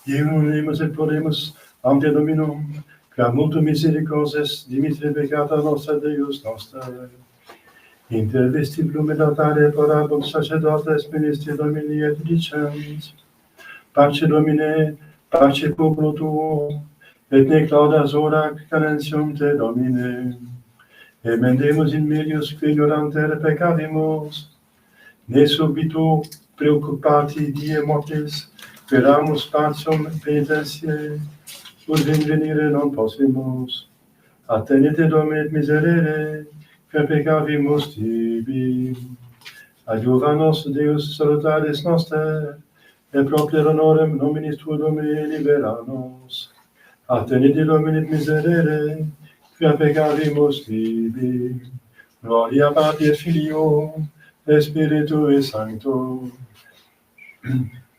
Iemunemus et poremus ante Dominum, qua multum misericordes dimitere peccata nostra Deus noster. Inter vestibulum et altare plorabum sacerdotes ministri Domini et dicens, Pace Domine, pace populo tuo, et nec laudas ora canentium te Domine. Emendemus in melius qui ignoranter peccavimus, ne subito preoccupati die mortis, veramus pacem penitentiae, ut venire non possimus. Attenite Domine et miserere, que peccavimus tibi. Adjuva nos Deus salutaris noster, et propter honorem nominis tuo Domine libera nos. Attenite Domine et miserere, que peccavimus tibi. Gloria Patri et Filio, et Spiritui Sancto,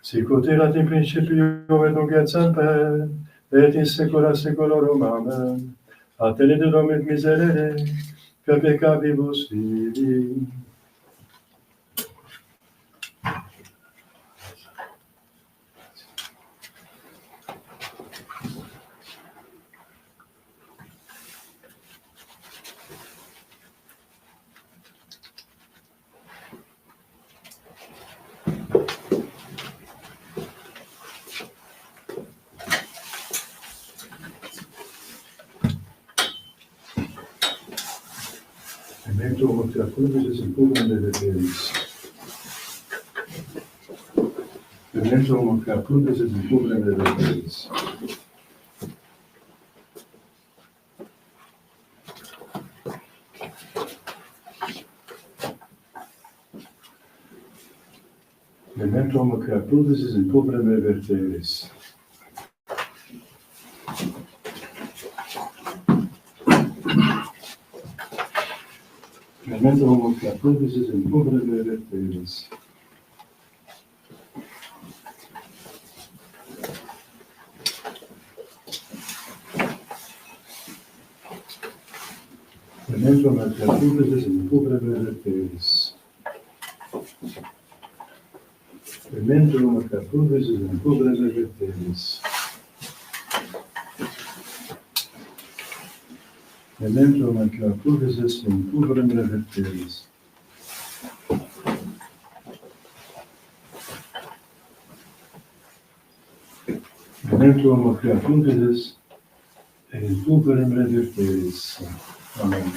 sic ut erat in principio et nunc et semper, et in saecula saeculorum. Amen. Attenite Domine et miserere, que peccavibus vivi. Memento hoc apudis in pulvere veteris. Memento hoc apudis in pulvere veteris. Memento hoc apudis in pulvere veteris. Memento hoc apudis in pulvere veteris. Memento
Memento Macriaturis in pubere Teris. Memento Macriaturis in pubere Teris. Memento Macriaturis in pubere Teris. Memento Macriaturis in pubere Teris. Amen.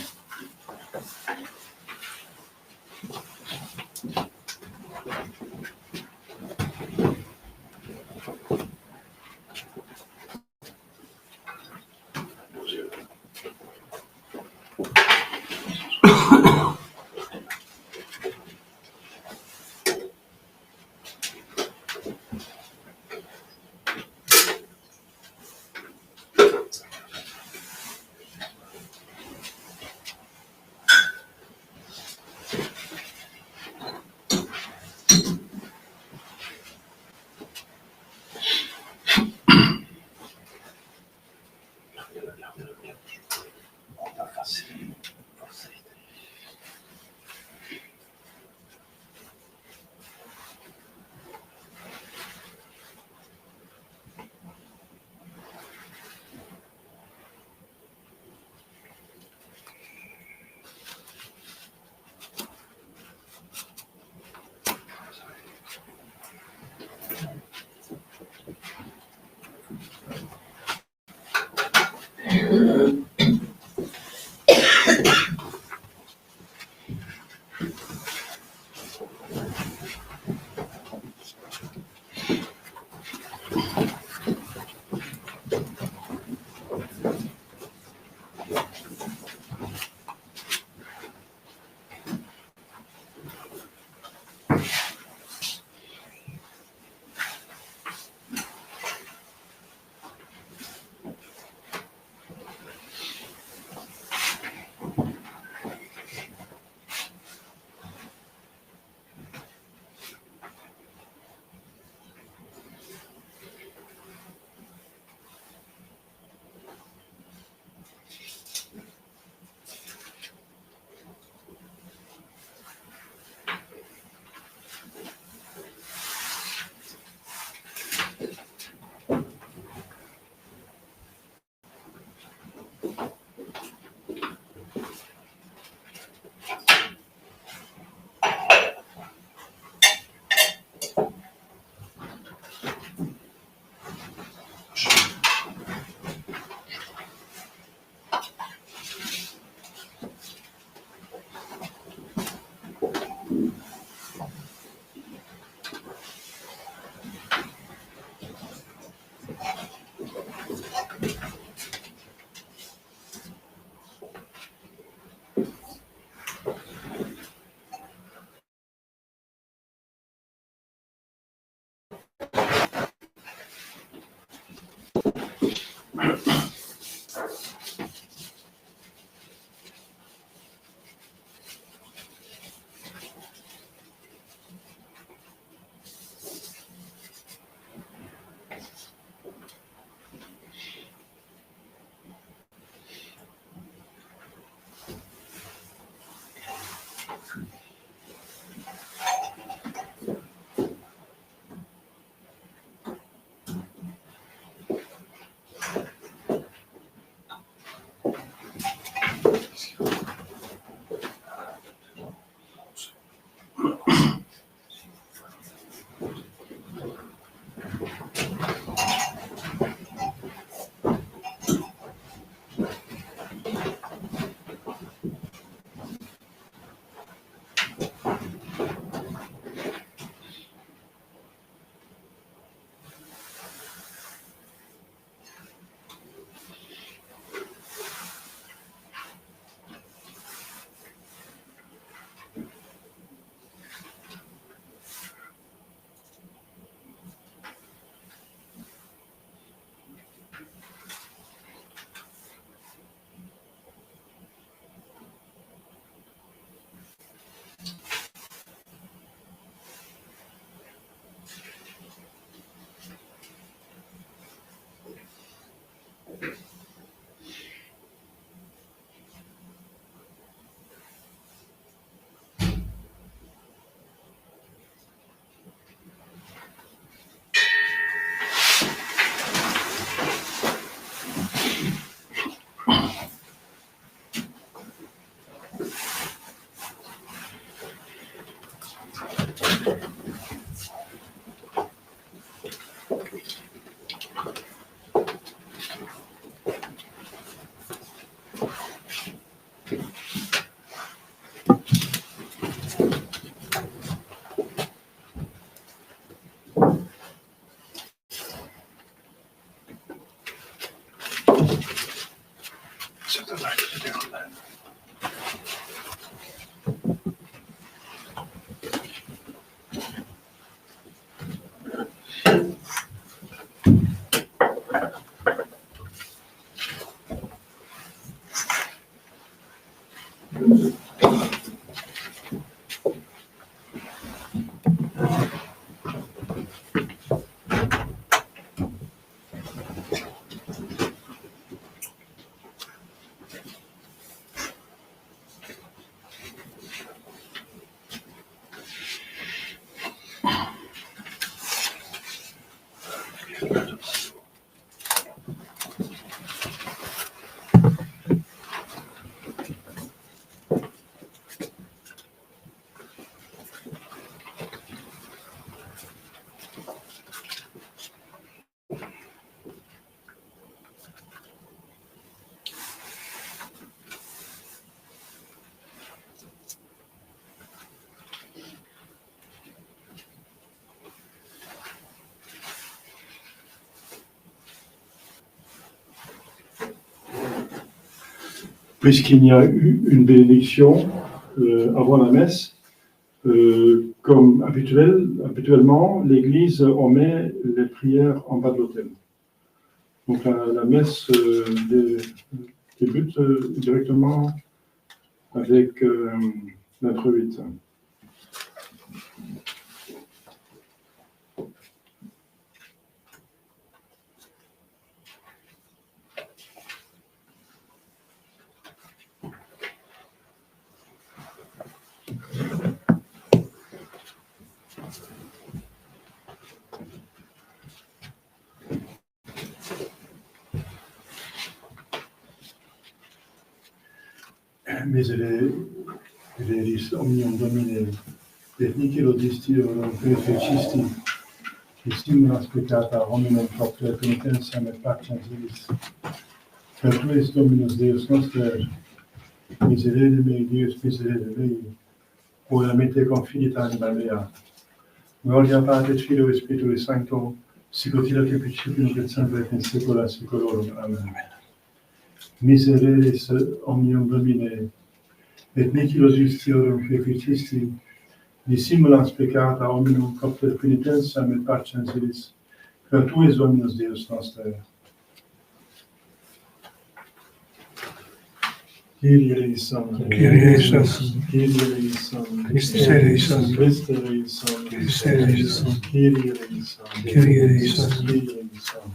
Puisqu'il y a eu une bénédiction avant la messe, comme habituellement, l'Église omet les prières en bas de l'autel. Donc la messe débute directement avec l'introïte. Miserere eris omnium Domine, et nihil odistiorum perfecisti, dissimulas peccata hominum propter penitentiam et pacem eris. Per tuis Dominus Deus noster, miserere mei, Deus miserere mei, ora mette confidita anima mea. Gloria Patri, Filio et Spiritui Sancto, sic ut erat in principio nunc et semper et in saecula saeculorum. Amen. Misereris omnium Domine, et nihil odistiorum perfecisti, dissimulas peccata hominum propter penitentiam et pacem eris. Per tuis Dominus Deus noster. Kyrie eleison,
Kyrie eleison,
Kyrie eleison,
Christe eleison,
Christe eleison,
Christe eleison,
Kyrie eleison,
Kyrie eleison.
Kyrie eleison.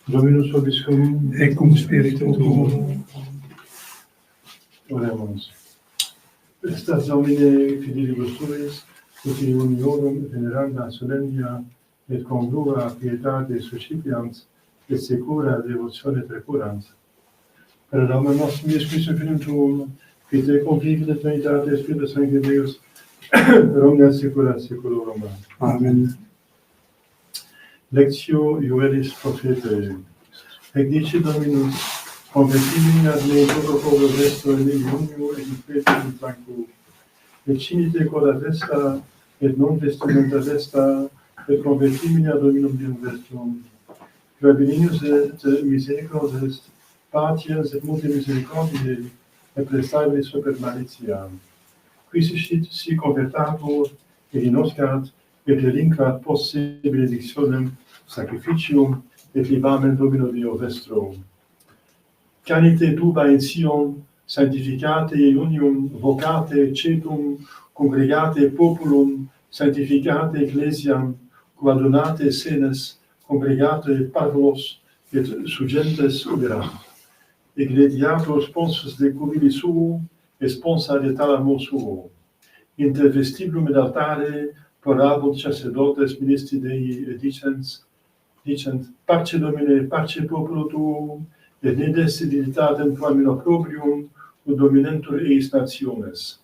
Dominus vobiscum,
Et cum spiritu tuo.
Oremus. Estas Domine fidelibus tuis, ut in uniorum veneranda solemnia et congrua pietate suscipiant, et secura devotioone precurant. Per Domum nostrum Iesum Christum Filium Tuum, qui te convivi et trinitate Spiritus Sancti Deus, per omnia secula saeculorum.
Amen.
Lectio Ioelis Prophetae. Ec dice Dominus, convertimi ad me toto povero resto in unio et in fete in tranquo. Et cinite coda vesta, et non vestimenta vesta, et convertimi ad Dominum Deum vestrum. Benignus et misericordius est, patiens et multe misericordiae, et prestabilis super malitia. Qui suscit si convertatur, et inoscat, et relinquat posse benedictionem, sacrificium, et libament Domino Deo vestro. Canite tuba in Sion, sanctificate unium, vocate cetum, congregate populum, sanctificate ecclesiam, coadunate senes, congregate parvulos, et sugentes ubera. Ecclesiator sponsus de cubili suo, et sponsa de talamo suo. Inter vestiblum et altare, porabut sacerdotes ministri Dei, et dicent, parce Domine, parce populo tuum, et ne desse digitatem tuam in opprobrium, ut dominentur eis nationes.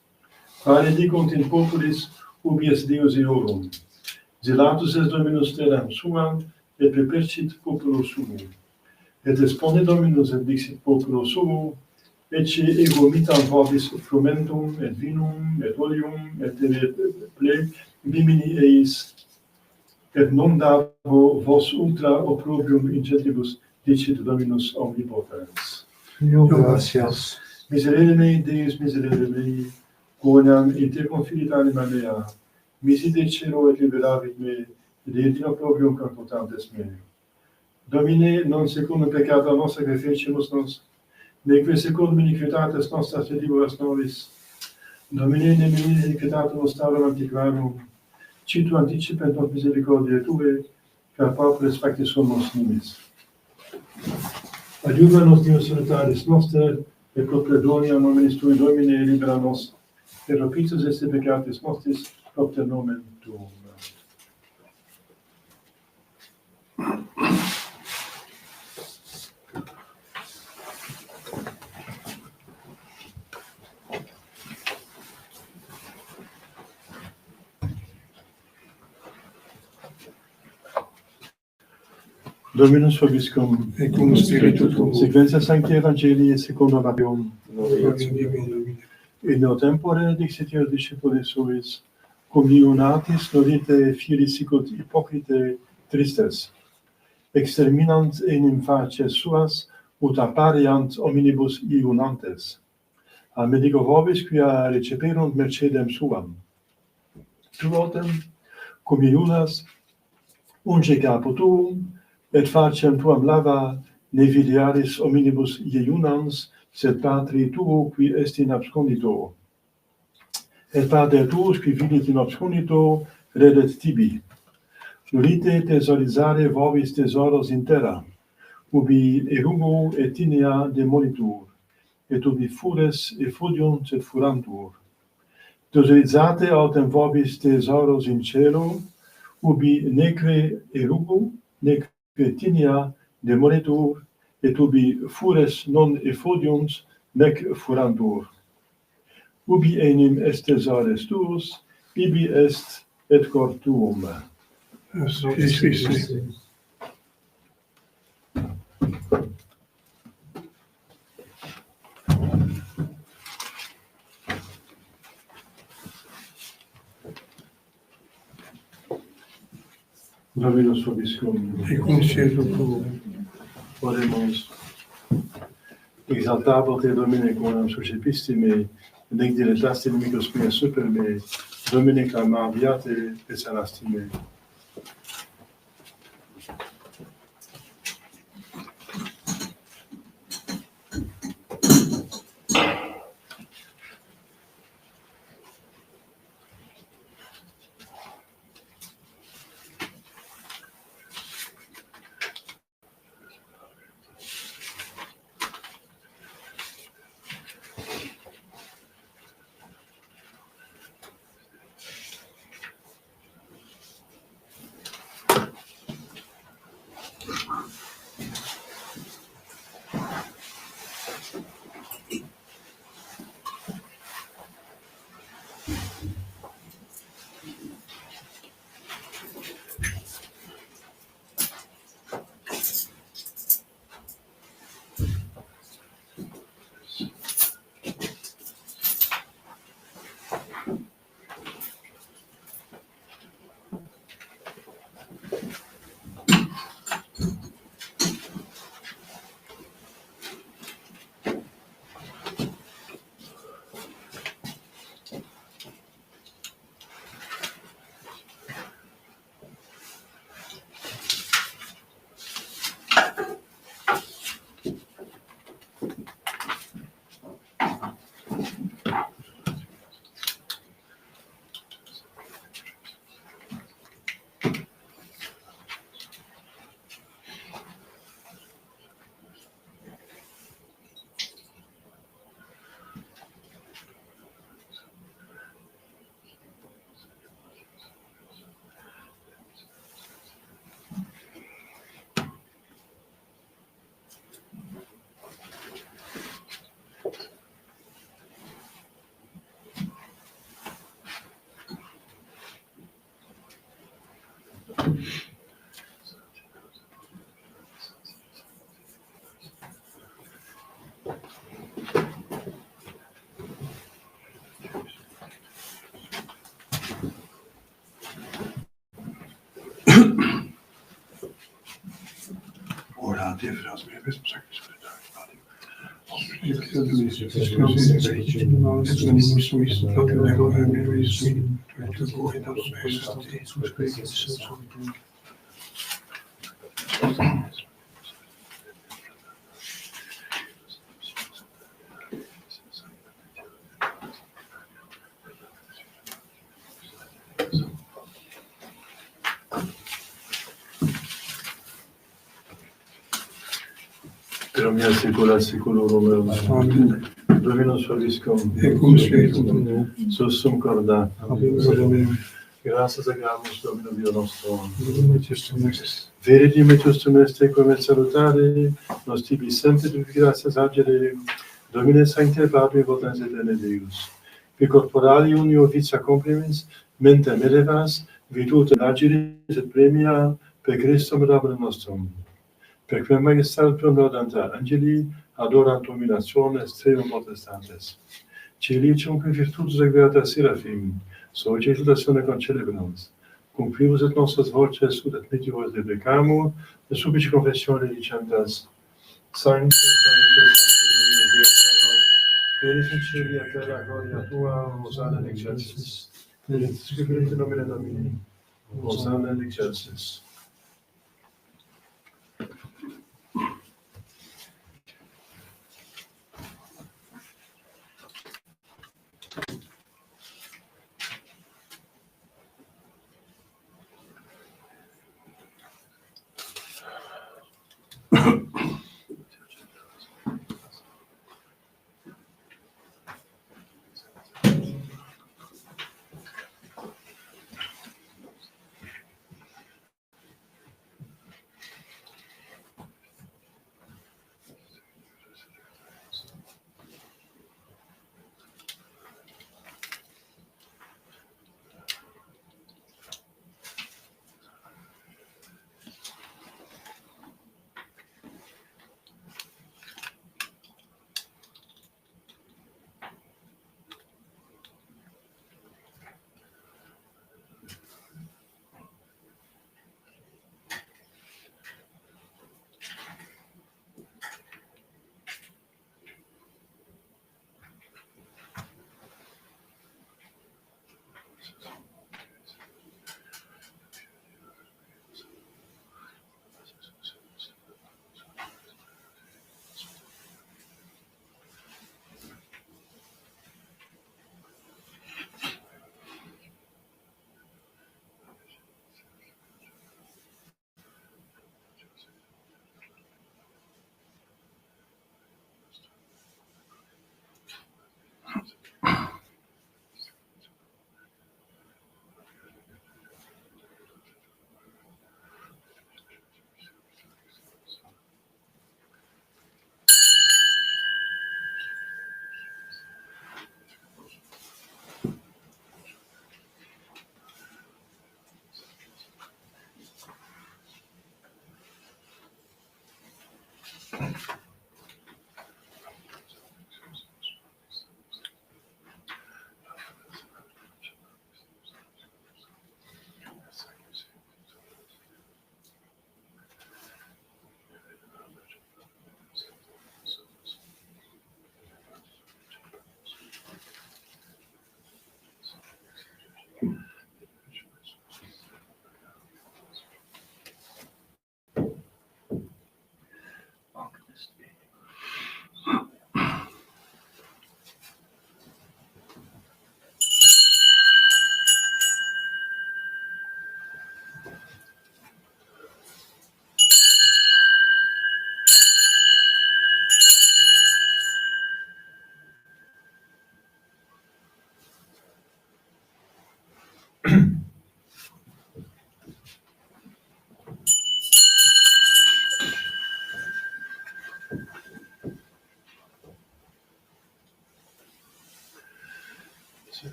Quare dicunt in populis, ubi est Deus eorum. Zelatus est Dominus terram suam, et prepercit populo suo. Et expone Dominus et dixit populo suo, ecce ego mitam vobis frumentum, et vinum, et oleum, et ple bimini eis, et non dabo vos ultra opprobrium incentivus, dicit Dominus omnipotens.
Dio gratias.
Miserere mei, Deus miserere mei, quoniam in te confidit anima mea, misi decero et liberavit me, et in opprobrium confortantes me. Domine, non secundum peccata nostra que fecimus nos, neque secundum iniquitates nostras relibuas nobis. Domine, ne minis iniquitatum nostrarum antiquarum, citu anticipent nos misericordiae Tue, car pauperes facti somos nimis. Adiuva nos Deus salutaris noster, et pro perdonia nominis Tui Domine libera nos, et propitius esse peccatis nostris, propter nomen Tuum. Dominus vobiscum,
Et cum spiritu tuo.
sequentia Sancti Evangelii secondo Mattheum.
Gloria tibi, Domine.
In neo tempore dixit ios discipulis suis, cum iunatis nodite fieri sicut hypocrite tristes.
exterminant enim facies suas, ut appariant omnibus iunantes. A medico vobis quia receperunt mercedem suam. Tu autem, cum iunas, unge capo tuum, et faciem tuam lava, ne videaris omnibus iunans, sed patri tuo qui est in abscondito. Et pater tuus qui vidit in obscurito, redet tibi. Nulite thesaurizzare vobis thesaurus in terra, ubi erugo et tinea demolitur, et ubi fures effudiunt et furantur. Thesaurizzate autem vobis thesaurus in cielo, ubi neque erugo, neque tinea demolitur, et ubi fures non effudiunt, nec furantur. Ubi enim est thesaurus tuus, ibi est et cor tuum. Dominus vobiscum.
Et cum siesu tuum.
Oremus. Exaltabor te Domine quam suscepistime, nec dilettasti inimicos mea super me, Domine clamaviate et sanasti me.
Ora te fras me bes sacrifice.
Per omnia saecula saeculorum.
Amen.
Dominus vobiscum.
Et cum spiritu tuo.
Sussum corda.
Amen.
Gratias agramus Domino Dio nostro.
Testaments.
Veridim et justum est cum et salutare, nos tibi sempre gratias agere, Domine sancte Patri potens et Deus. Qui corporali unio vitia comprimis, mentem elevas, virtutem agiris et premia, per Christum Rabbinem nostrum. Per quem majestatem laudanta angeli, adorantur minationes treum potestates. Celicium qui virtutus agreata seraphim, sollicitatione concelebrans,
Cumplimus et nostras voces, ut admitti vos debecamur, et subici confessione diciendas, Sanctus, Sanctus, Sanctus, Deus in cieli et terra, gloria tua, Hosanna in excelsis. Benedictus in nomine Domini, Hosanna in excelsis.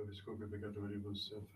nobisco che peccatoribus et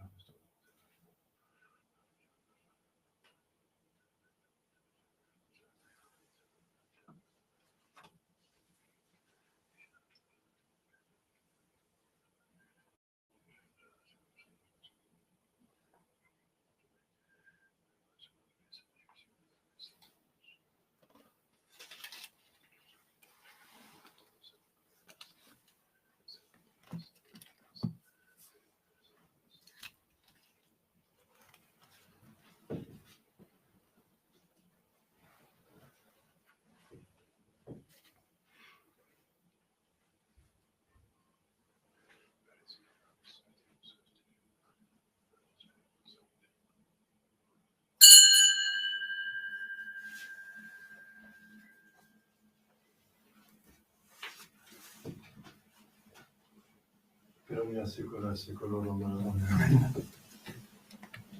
per omnia secula seculorum. Amen.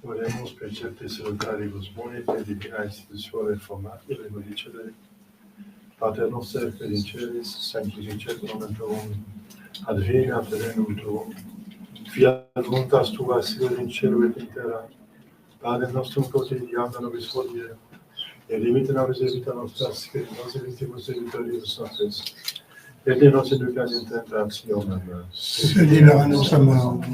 Oremus preceptis locaribus monite divina institutione formabile modicere. Pater noster per in celis, sanctificetur nomen tuum, adveniat regnum tuum, fiat voluntas tua sicut in cielo et in terra. Panem nostrum quotidianum nobis hodie, et dimitte nobis vita nostra, sicut nos evitibus debitoribus nostris, et ne nos inducas in tentationem,
sed libera-nos a mort.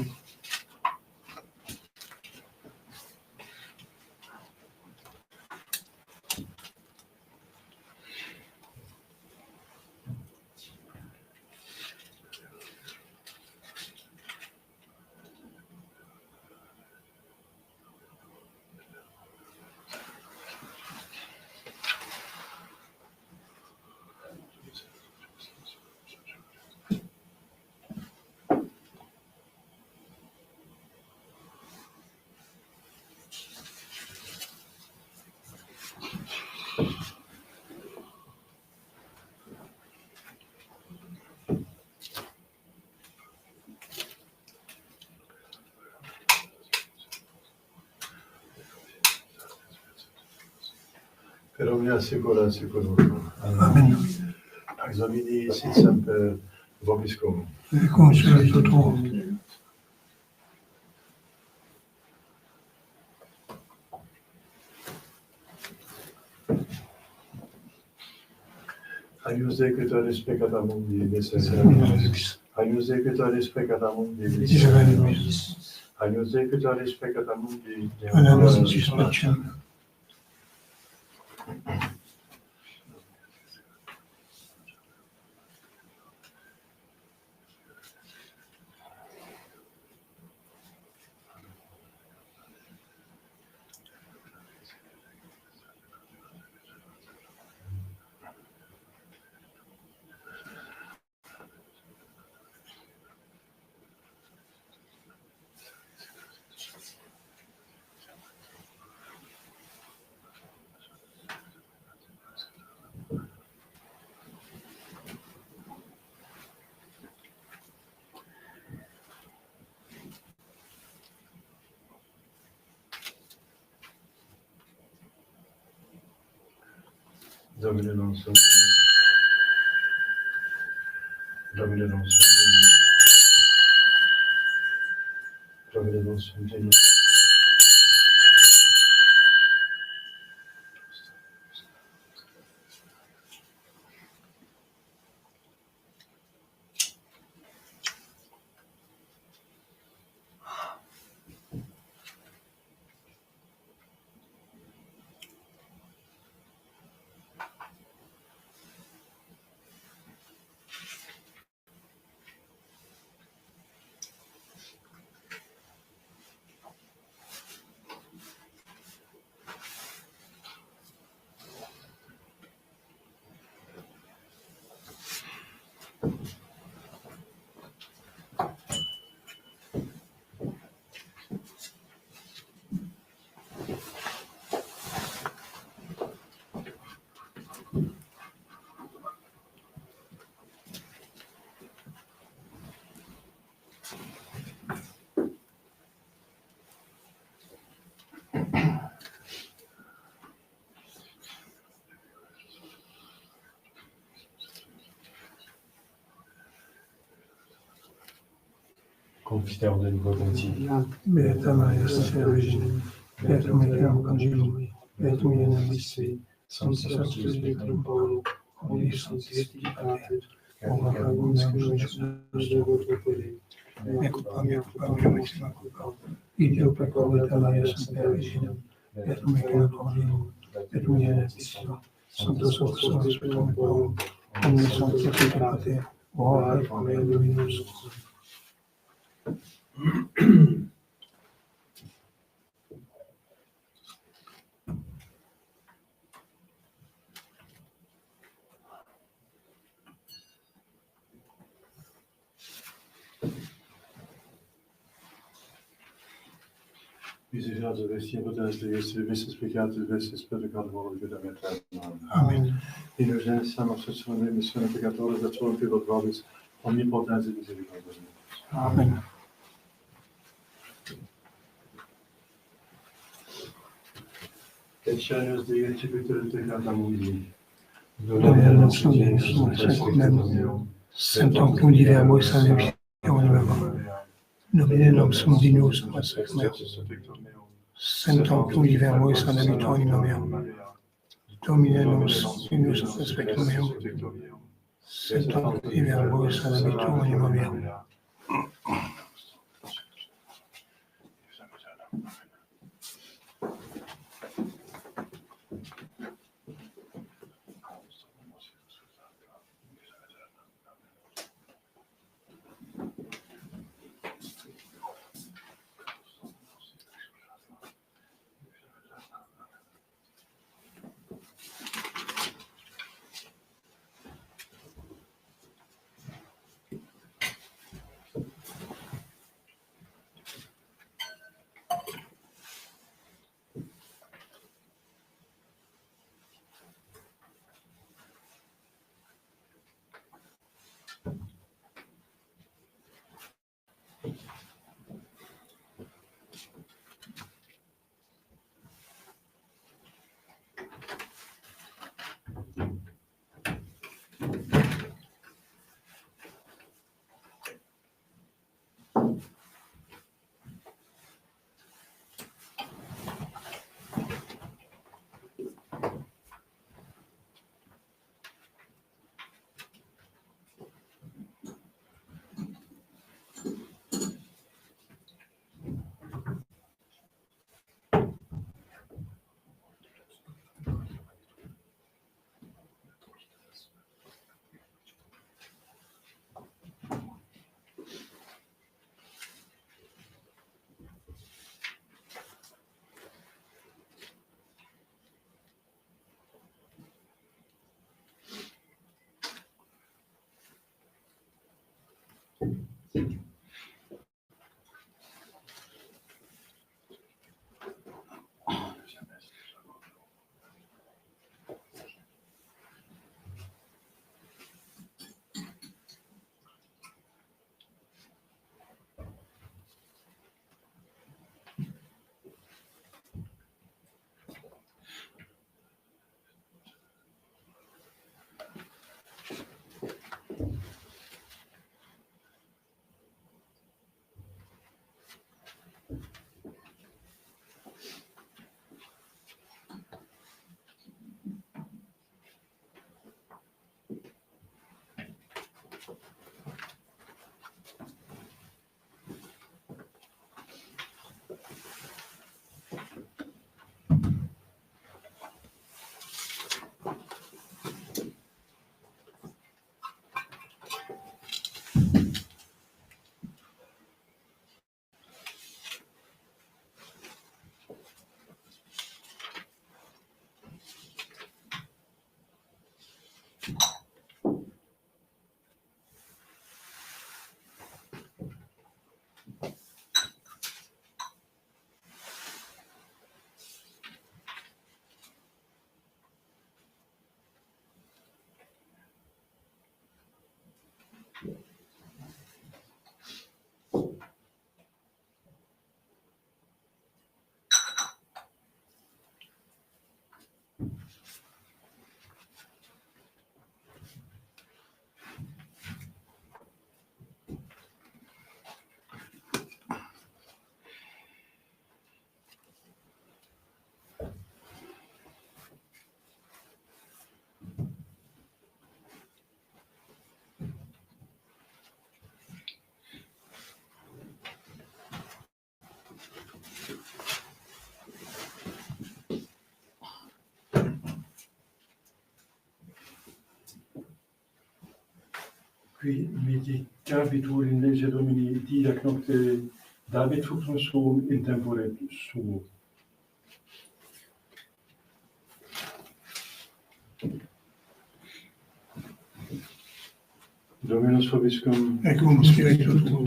per omnia secula seculorum.
Amen.
Pax Domini sit semper vobiscum.
Et cum spiritu tuo.
Agnus Dei qui tollis peccata mundi, miserere. Agnus Dei qui tollis peccata mundi, miserere. Agnus Dei qui tollis peccata mundi,
Amen. Amen.
Domine non sum. Domine non sum. Domine non sum.
confident de nouveau contigo.
Beata Maria, Santa Virgine, Beatum Ecum Conjugum, Beatum Ionem Visi, Sanctus Sanctus Victorum Paulo, Omnis Sanctis Pater, ora pro nobis nostrum, ecco mea culpa maxima culpa, ideo peccator Maria, Santa Virgine, Beatum Ecum Conjugum, Beatum Ionem Visi, Sanctus Sanctus Victorum Paulo, Omnis Sanctis Pater, ora pro nobis nostrum.
Misericórdia de Deus, poderes de Deus, serviços pecados de Deus, Espírito de God, vida eterna.
Amen.
Indulgência, nossa Senhora, missão pecadora, da tua vida, vobis, omnipotência e misericórdia de Deus.
Amen.
Deixai-nos de retribuir de cada mundo.
Domine nostrum Deus, secundum, sanctum cum diverbo salvim eum. Domine nostrum Deus, secundum, sanctum cum diverbo salvim eum. Domine nostrum Deus, secundum, sanctum cum diverbo salvim eum.
qui viditabitur in lege Domini didac nocte David fructum suum in tempore suo. Dominus vobiscum.
et cum spiritu tuo.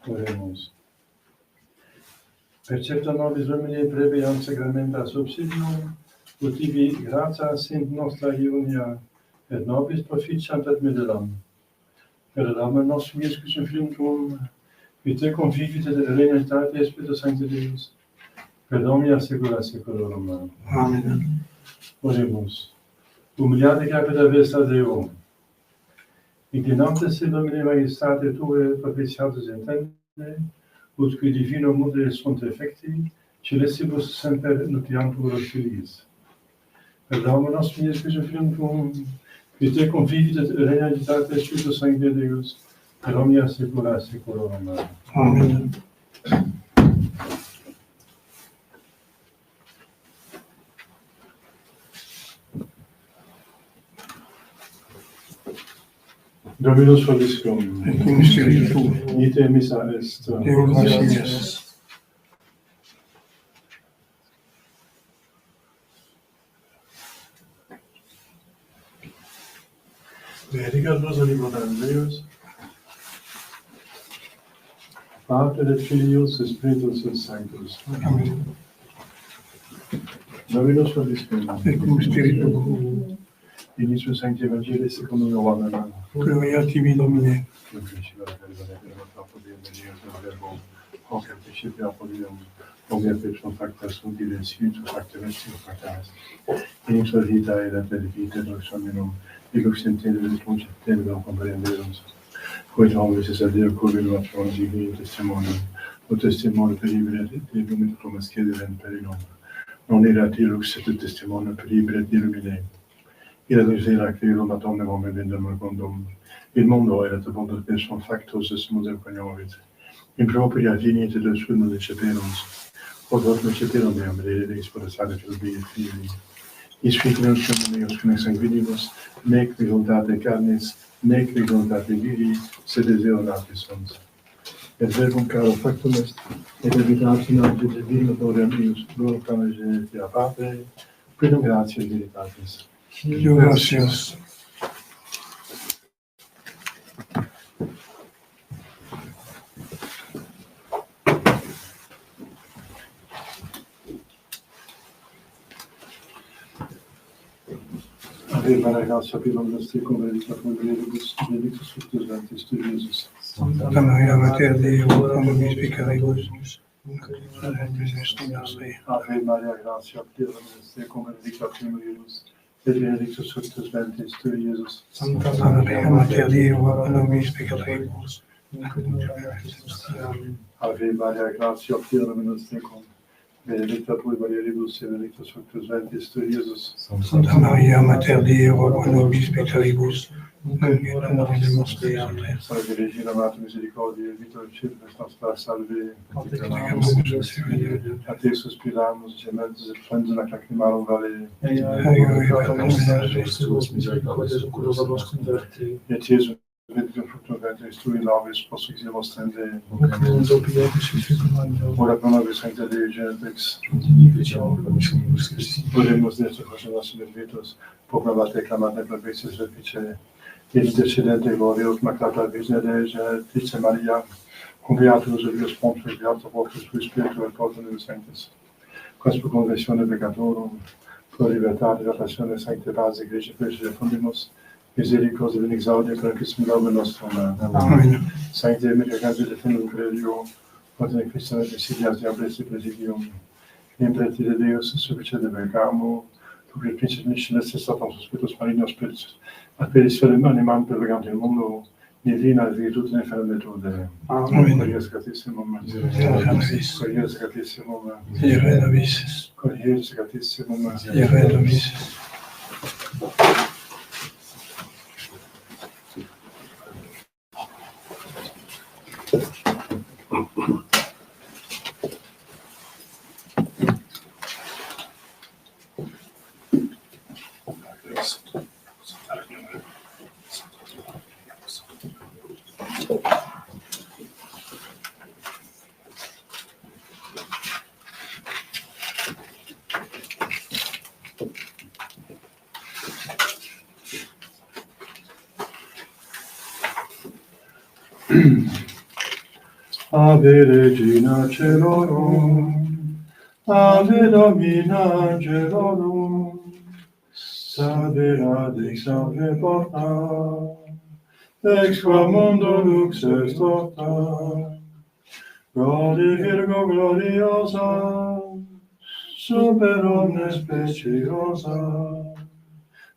Oremus. Percepta nobis Domine previam sacramenta subsidium, ut tibi gratia sint nostra iunia, et nobis proficiant ad medelam. Per Adamo nostrum Iescus infinitum, qui te convivit et reunitate Spiritus Sancti Deus, per Domini secula seculorum.
Amen.
Oremus. Humiliate capita vesta Deo. Inclinante se Domine majestate Tue propitiatus intende, ut qui divino mude sunt effecti, celestibus semper nutriantur filiis. Per Domino nostrum Iescus infinitum, qui te convivit et reunitate Spiritus Sancti Deus, per omnia secula seculorum.
Amen.
Dominus vobiscum.
Et cum spiritu tuo.
Ite missa est.
Deo gratias.
Benedicat vos omnipotens Deus, Pater et Filius et Spiritus Sanctus.
Amen.
Dominus vobiscum.
Et cum spiritu tuo.
Initius Sancti Evangelii secundum Ioannem.
Gloria tibi, Domine.
In principio et nunc et in semper Deus verbum, hoc in principio apodium, omnia pecum facta sunt id in spiritu facta vestim facta est. In ipsa vita et vita lux hominum, ilux intende et conceptende non comprenderum. Quid hominis est a Deo covino atron divini testimonium, o testimone per ibere et illumine promas cedere per in ombra. Non erat ilux et testimone per ibere et illumine. Il era credo ma omne homme vendem condum. Il mondo erat abundant persum factus est mundo cognovit. In propria veniet et suum receperunt. Quod receperunt meam redix potestate filii et filii. Is filius meus cum sanguinibus, nec resultate carnis, nec resultate viri, sed deseorati sunt. Et verbum caro factum est, et evitati ad divino gloriam eius, gloriam Generatia Patri, quidem gratias veritatis.
Deo gratias.
Ave Maria, gratia plena tecum, benedicta tu in mulieribus, benedictus fructus ventris tui, Iesus.
Santa Maria, Mater Dei, ora pro nobis peccatoribus, nunc et in hora mortis nostre.
Ave Maria, gratia plena tecum, benedicta tu in mulieribus, et benedictus fructus ventris tui, Iesus.
Santa Maria, Mater Dei, ora pro nobis peccatoribus, nunc et in hora mortis nostre. Amen.
Ave Maria, gratia plena tecum, benedicta tu in mulieribus, et benedictus fructus ventris tui, Iesus.
Santa Maria, Mater Dei, ora pro nobis peccatoribus, nunc et in hora mortis nostre. Amen.
Salve Regina, Mater misericordiae, vita dulcemus nostra, salve. A te suspiramus, gementes et flens in lacrimarum vale. Et Iesus, benedictum fructum ventris tui, laudes posuximus tende. Ora pro nobis Sancta Dei Gentrix. Oremus Deus nos benedictus, proclamate clamate perpetuus refice. Et intercedente glorios macrata Virgine Dei Gentrix Maria, cum beatus Deus Pontus, beatus Vocus Tui Spiritu et Portunus Sanctus. Quas pro conversione peccatorum, pro libertate relatione Sancte Base Ecclesiae Precisae Fundimus, misericors et exaudia crancis milorem nostrum.
Amen.
Sancte Emilia Canti defendum credio, quod in Christum et insidias diablis et presidium. Impreti de Deus sufficiente peccamo, tu qui principis mission est Satanum Spiritus Malignos Spiritus, ad perisferium animam pervegant in mundo, nihil virtute infirmitude.
Amen.
Corias gratissimum.
Ire nobis.
Corias gratissimum.
Ire nobis.
Corias gratissimum.
Ire nobis.
Ave Regina Celorum, Ave Domina Angelorum, Salve Radix Ave Porta, ex qua mundo lux est orta, Glori Virgo gloriosa, super omnes speciosa,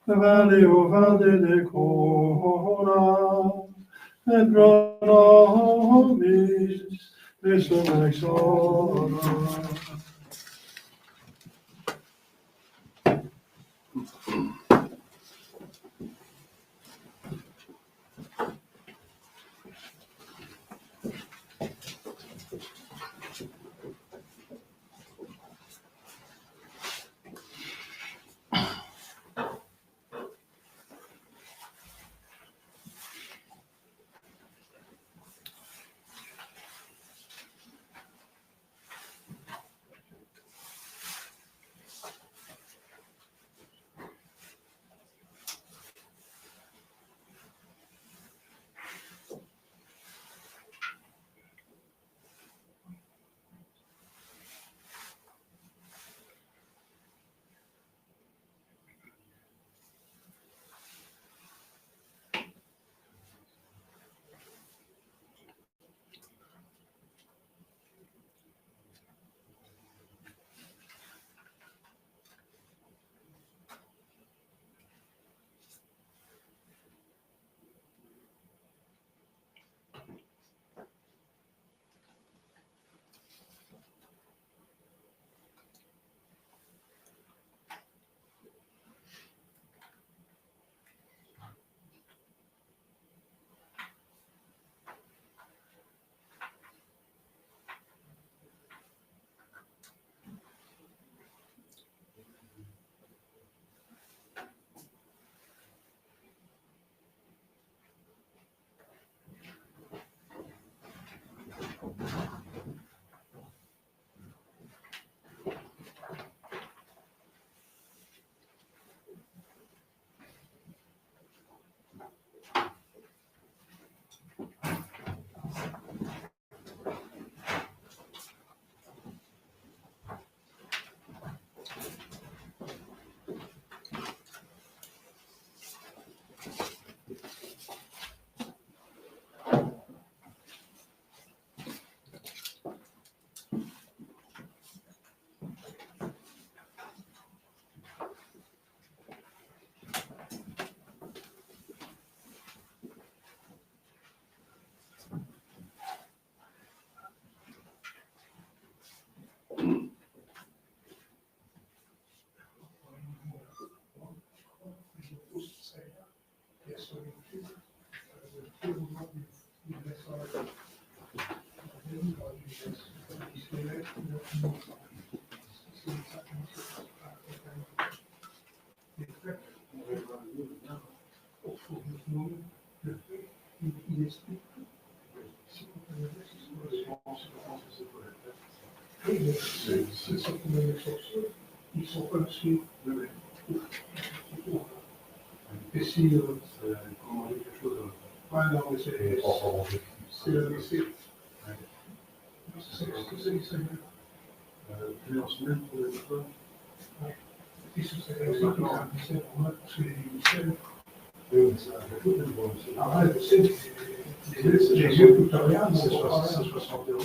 Valeo vade decora, et pro nobis resurrexora.
Ils sont pas dessus. Et si, comment dire quelque chose. Ouais, non, mais c'est. C'est le. C'est plusieurs semaines pour les écoles. Et sous cette raison, il y a un lycée pour moi, parce que les lycées. Oui, mais ça a fait tout le monde. Ah ouais, c'est les vieux tutoriels, c'est 60 euros.